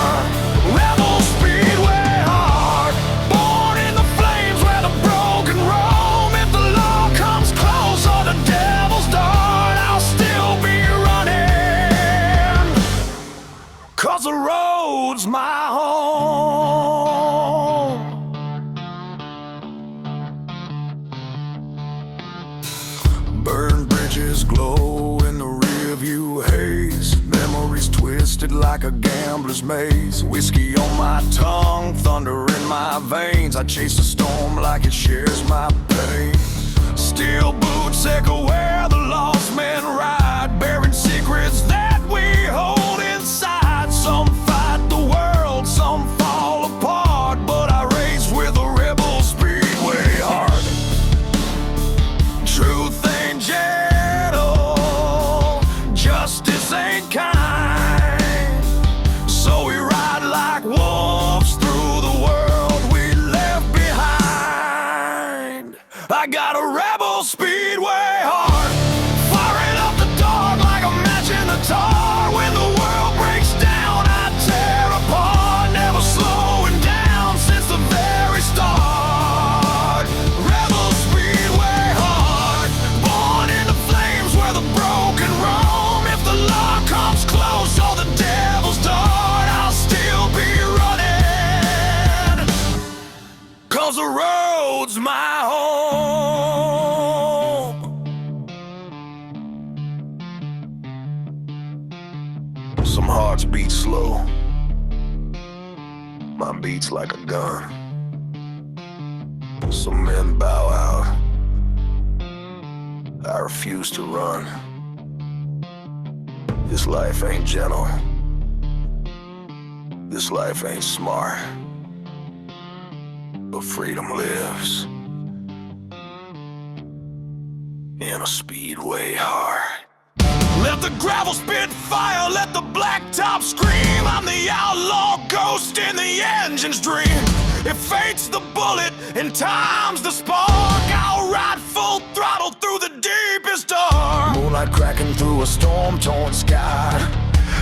Rebel speedway heart, born in the flames where the broken roam. If the law comes close or the devil's dart, I'll still be running, 'cause the road's my home. Burned bridges glow in the rearview haze, memories twisted like a gambler's maze. Whiskey on my tongue, thunder in my veins. I chase the storm like it shares my pain. Steel boots echo where the lost men ride, bearing secrets that we hold inside. Some fight the world, some fall apart, but I race with a rebel speed. I got a rebel speedway heart, firing up the dark like a match in the tar. When the world breaks down, I tear apart, never slowing down since the very start. Rebel speedway heart, born in the flames where the broken roam. If the law comes close or the devil's dart, I'll still be running, 'cause the road's my home. Some hearts beat slow, mine beats like a gun. Some men bow out, I refuse to run. This life ain't gentle, this life ain't smart, but freedom lives in a speedway heart. Let the gravel spit fire, let the blacktop scream. I'm the outlaw ghost in the engine's dream. If fate's the bullet and time's the spark, I'll ride full throttle through the deepest dark. Moonlight cracking through a storm-torn sky,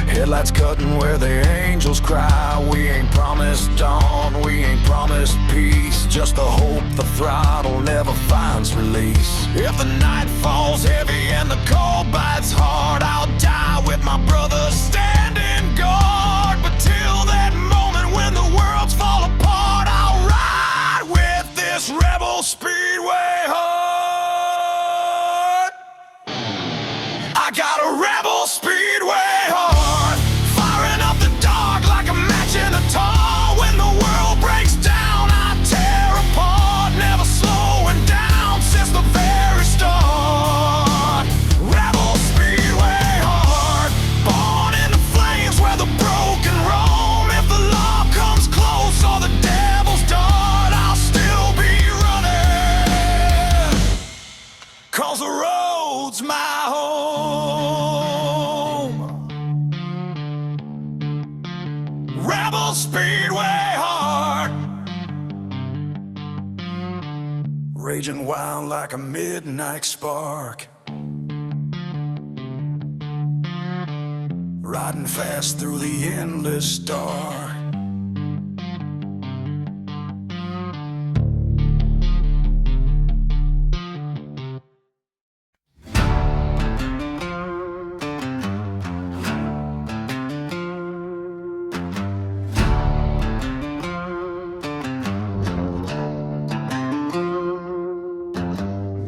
headlights cutting where the angels cry. We ain't promised dawn, we ain't promised peace, just the hope the throttle never finds release. If the night falls heavy and the cold bites hard, I'll die with my brothers standing guard. But till that moment when the worlds fall apart, I'll ride with this rebel speedway heart. I got a rebel speedway heart, firing up the dark like a match in a tar. When the world breaks down, I tear apart, never slowing down since the very start. Rebel speedway heart, born in the flames where the broken roam. If the law comes close or the devil's dart, I'll still be running, 'cause the road's my home. Rebel speedway heart, raging wild like a midnight spark, riding fast through the endless dark.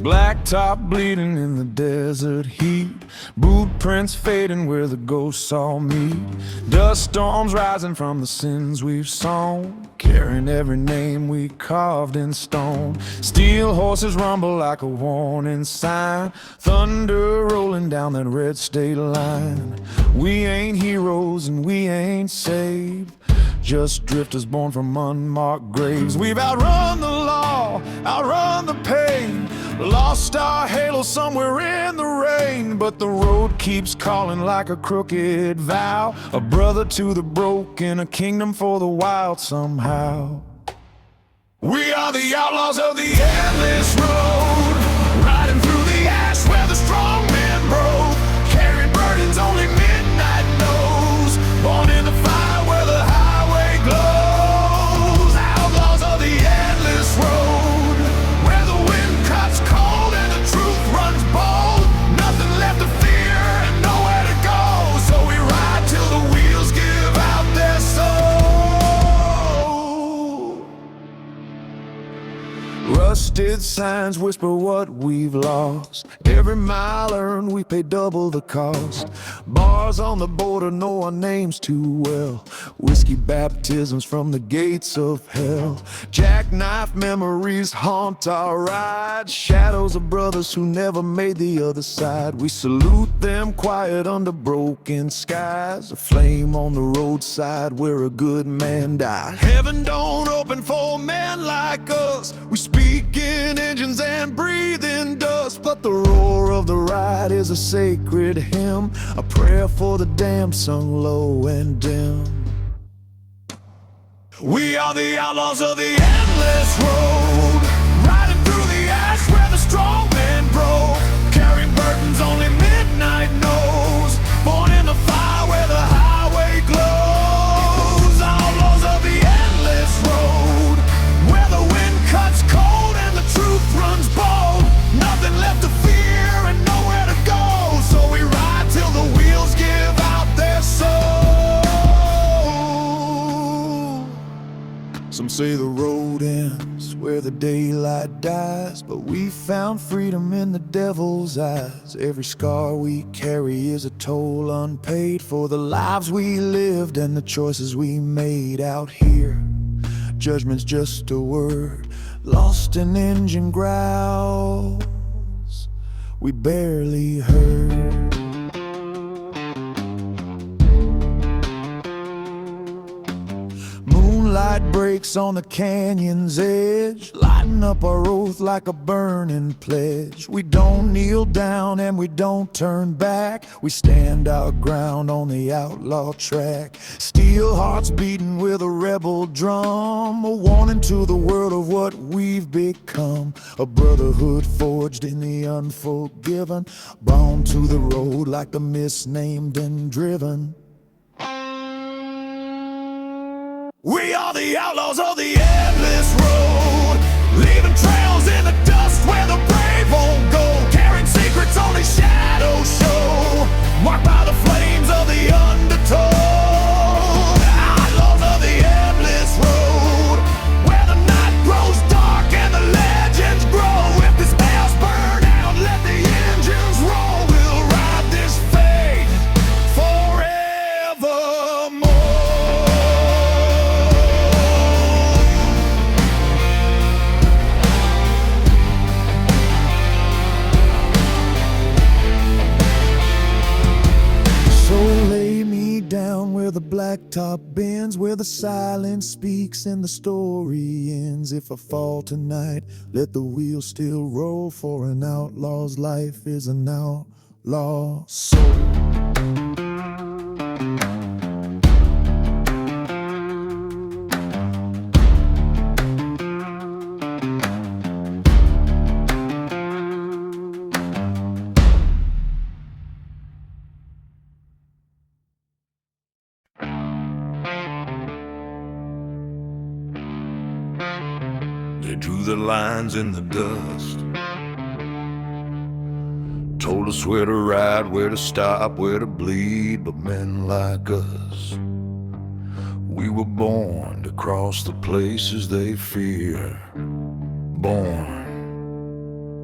Blacktop bleeding in the desert heat, boot prints fading where the ghosts all meet. Dust storms rising from the sins we've sown, carrying every name we carved in stone. Steel horses rumble like a warning sign, thunder rolling down that red state line. We ain't heroes and we ain't saved, just drifters born from unmarked graves. We've outrun the law, outrun the pain, lost our halo somewhere in the rain. But the road keeps calling like a crooked vow, a brother to the broken, a kingdom for the wild somehow. We are the outlaws of the endless road, riding through the ash where the strong men broke, carrying burdens only midnight knows, born in the fire where the highway glows. Outlaws of the endless road, where the wind cuts cold and the truth runs bold. Nothing left to fear and nowhere to go, so we ride till the wheels give out their soul. Rusted signs whisper what we've lost, every mile earned we pay double the cost. Bars on the border know our names too well, whiskey baptisms from the gates of hell. Jackknife memories haunt our ride, shadows of brothers who never made the other side. We salute them quiet under broken skies, a flame on the roadside where a good man died. Heaven don't open for men like us, we speak in engines and breathe in dust, but the roar of the ride is a sacred hymn, a prayer for the damned sung low and dim. We are the outlaws of the endless road, riding through the ash say the road ends where the daylight dies, but we found freedom in the devil's eyes. Every scar we carry is a toll unpaid for the lives we lived and the choices we made out here. Judgment's just a word lost in engine growls we barely heard. Moonlight breaks on the canyon's edge, lighting up our oath like a burning pledge. We don't kneel down and we don't turn back. We stand our ground on the outlaw track. Steel hearts beating with a rebel drum, a warning to the world of what we've become. A brotherhood forged in the unforgiven, bound to the road like the misnamed and driven. We are the outlaws of the endless road, leaving trails in the dust where the brave won't go, carrying secrets only shadows show, marked by the flames of the undertow. Outlaws of the endless road, where the night grows dark and the legends grow. If this house burn out, let the engines roll. We'll ride this fate forevermore. Down where the blacktop bends, where the silence speaks and the story ends. If I fall tonight, let the wheels still roll, for an outlaw's life is an outlaw soul. They drew the lines in the dust, told us where to ride, where to stop, where to bleed. But men like us, we were born to cross the places they fear, born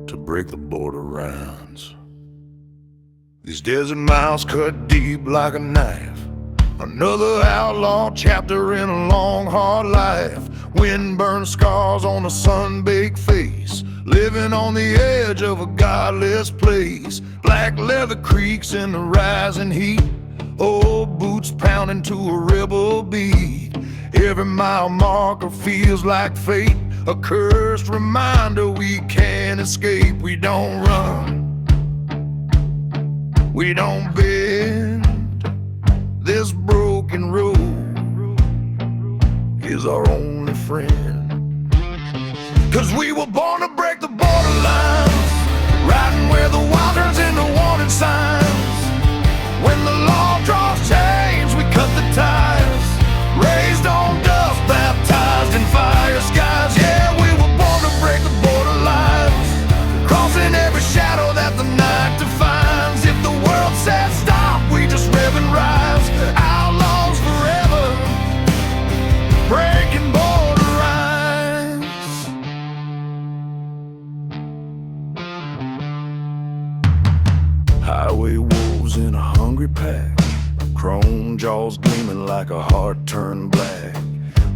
to break the border rounds. These desert miles cut deep like a knife, another outlaw chapter in a long, hard life. Wind-burned scars on a sun-baked face, living on the edge of a godless place. Black leather creaks in the rising heat, old boots pounding to a rebel beat. Every mile marker feels like fate, a cursed reminder we can't escape. We don't run, we don't bend. This broken road is our only friend. 'Cause we were born to break the borderlines, riding where the wild turns into warning signs. When the law draws chains, we cut the ties, raised on dust, baptized in fire skies. Yeah, we were born to break the borderlines, crossing every shadow that the night defines. If the world says stop, we just rev and rise. Outlaws forever, breaking border lines. Highway wolves in a hungry pack, chrome jaws gleaming like a heart turned black.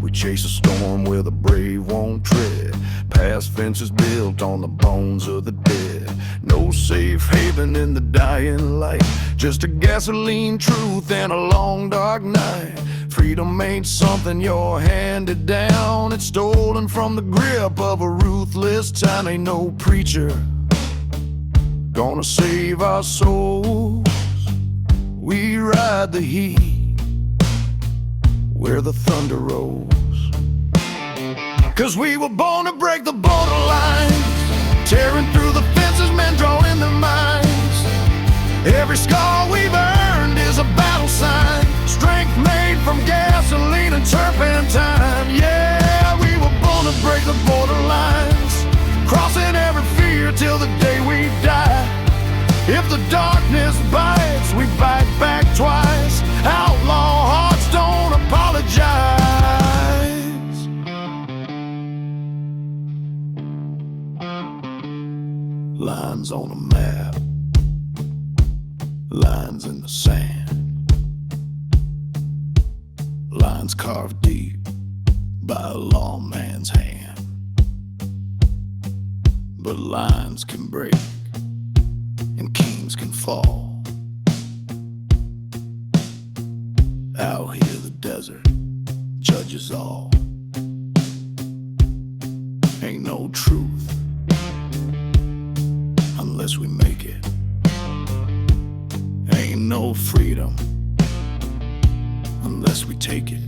We chase a storm where the brave won't tread, past fences built on the bones of the dead. No safe haven in the dying light, just a gasoline truth and a long dark night. Freedom ain't something you're handed down, it's stolen from the grip of a ruthless time. Ain't no preacher gonna save our souls. We ride the heat where the thunder rolls. 'Cause we were born to break the borderlines, tearing through the fences, men drawing their minds. Every scar we've earned is a battle sign, strength made from gasoline and turpentine. Yeah, we were born to break the borderlines, crossing every fear till the day we die. If the darkness bites, we bite back twice. Outlaw hearts don't apologize. Lines on a map, lines in the sand, lines carved deep by a lawman's hand. But lines can break and kings can fall. Out here the desert judges all. Ain't no truth unless we make it. Ain't no freedom unless we take it.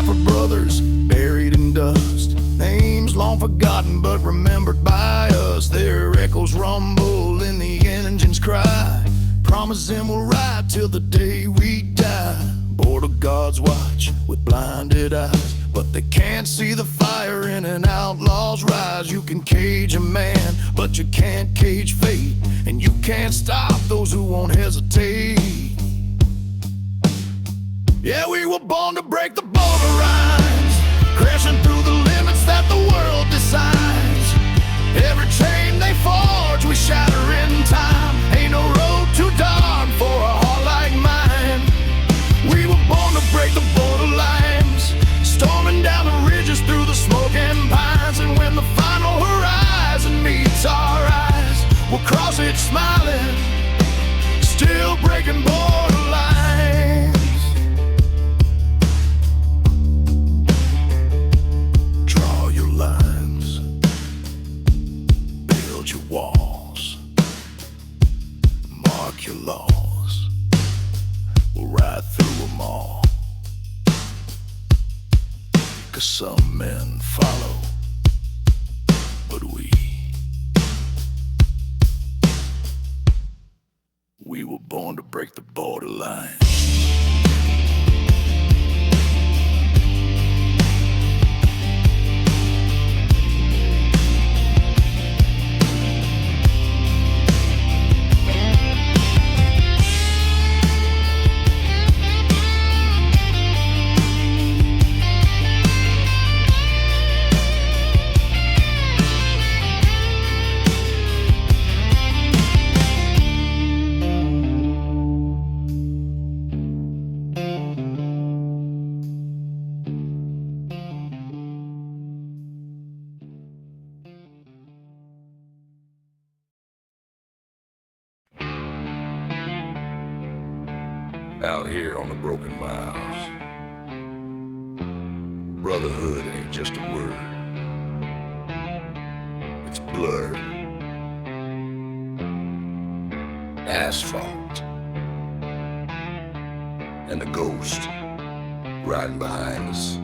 For brothers buried in dust, names long forgotten but remembered by us. Their echoes rumble in the engine's cry, promising we'll ride till the day we die. Border guards watch with blinded eyes, but they can't see the fire in an outlaw's rise. You can cage a man, but you can't cage fate, and you can't stop those who won't hesitate. Yeah, we were born to break the border lines, crashing through the limits that the world decides. Every chain they forge, we shatter in time. Ain't no road too dark for a heart like mine. We were born to break the border lines, storming down the ridges through the smoking pines. And when the final horizon meets our eyes, we'll cross it smiling, still breaking border lines. Walls, mark your laws, we'll ride through them all. 'Cause some men follow, but we were born to break the borderline. Out here on the broken miles, brotherhood ain't just a word, it's blood, asphalt, and a ghost riding behind us.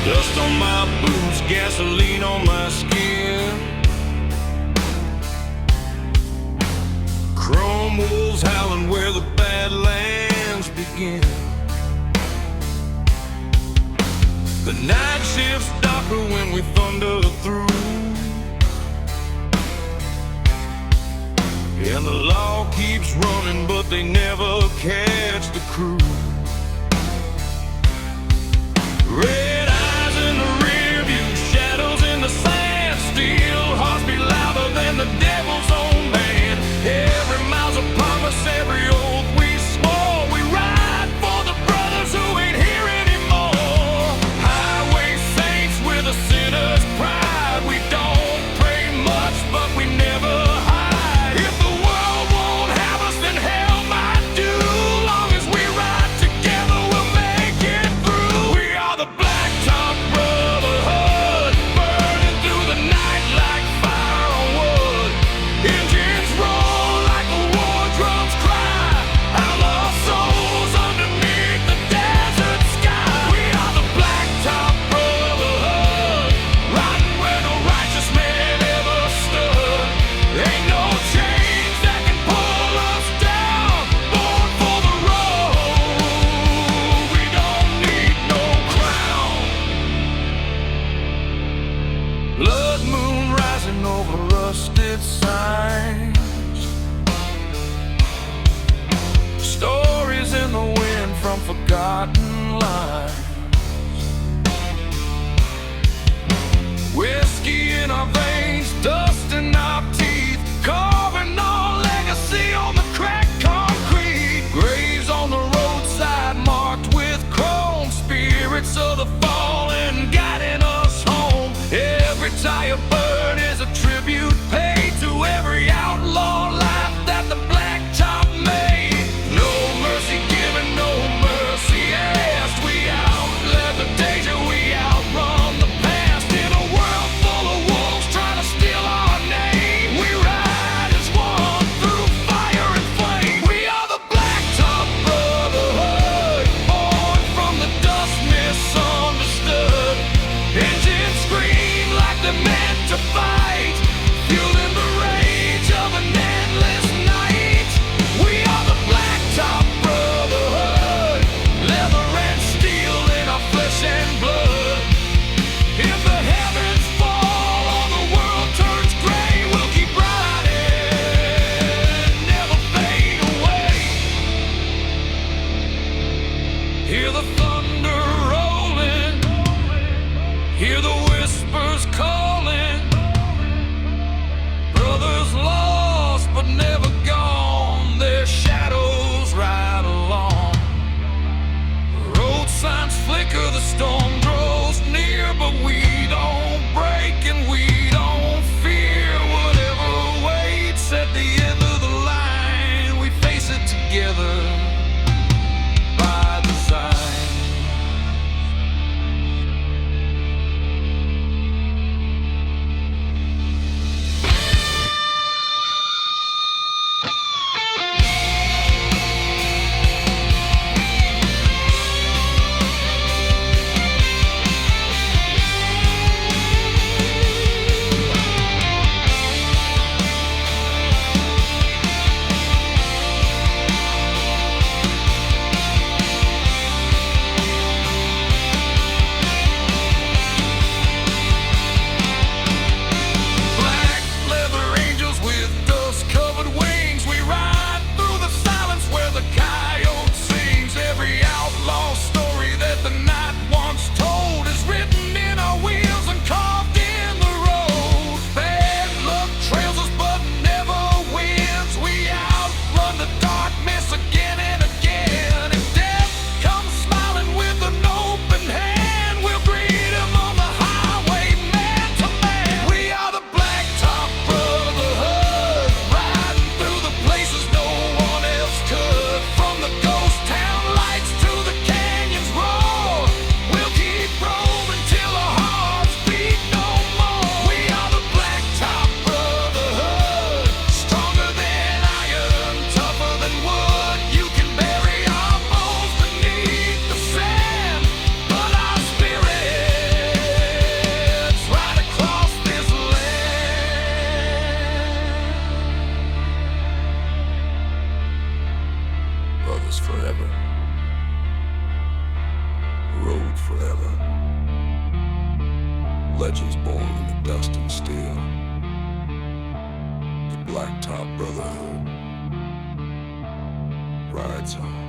Dust on my boots, gasoline on my skin, chrome wolves howling where the badlands begin. The night shift's darker when we thunder through, and the law keeps running but they never catch the crew. Red eyes in the rear view, shadows in the sand, steel hearts beat louder than the devil's own band. Every mile's a promise, every oath we swore. We ride for the brothers who ain't here anymore. Highway saints with a sinner's pride. We don't pray much, but we never hide. If the world won't have us, then hell might do. Long as we ride together, we'll make it through. We are the black forgotten lines. Whiskey in our veins, dust in our teeth, carving our legacy on the cracked concrete. Graves on the roadside marked with chrome, spirits of the fallen guiding us home. Every tire burn is a tribute paid to every outlaw life that the blacktop made. No mercy given, no mercy asked. We outlive the danger, we outrun the past. In a world full of wolves trying to steal our name, we ride as one through fire and flame. We are the Blacktop Brotherhood, born from the dust, misunderstood. Engines scream like they're meant to fight, fueling the rage of an endless night. We are the Blacktop Brotherhood, leather and steel in our flesh and blood. If the heavens fall or the world turns gray, we'll keep riding, never fade away. Hear the thunder rolling, hear the whispers calling. Brothers lost but never gone, their shadows ride along. Road signs flicker, the storm grows near, but we don't break and we don't fear. Whatever waits at the end of the line, we face it together by design. Black leather angels with dust-covered wings, we ride through the silence where the coyote sings. Every outlaw story that the night once told is written in our wheels and carved in the road. Bad luck trails us but never wins. We outrun the darkness again and again. If death comes smiling with an open hand, we'll greet him on the highway, man to man. We are the Blacktop Brotherhood, riding through the places no one else could. From the ghost town lights to the canyon's roar, we'll keep rolling till our hearts beat no more. We are the Blacktop Brotherhood, stronger than iron, tougher than wood. You can bury our bones beneath the sand, but our spirits ride across this land. Brothers forever, road forever, legends born in the dust and steel. The Blacktop Brotherhood rides on.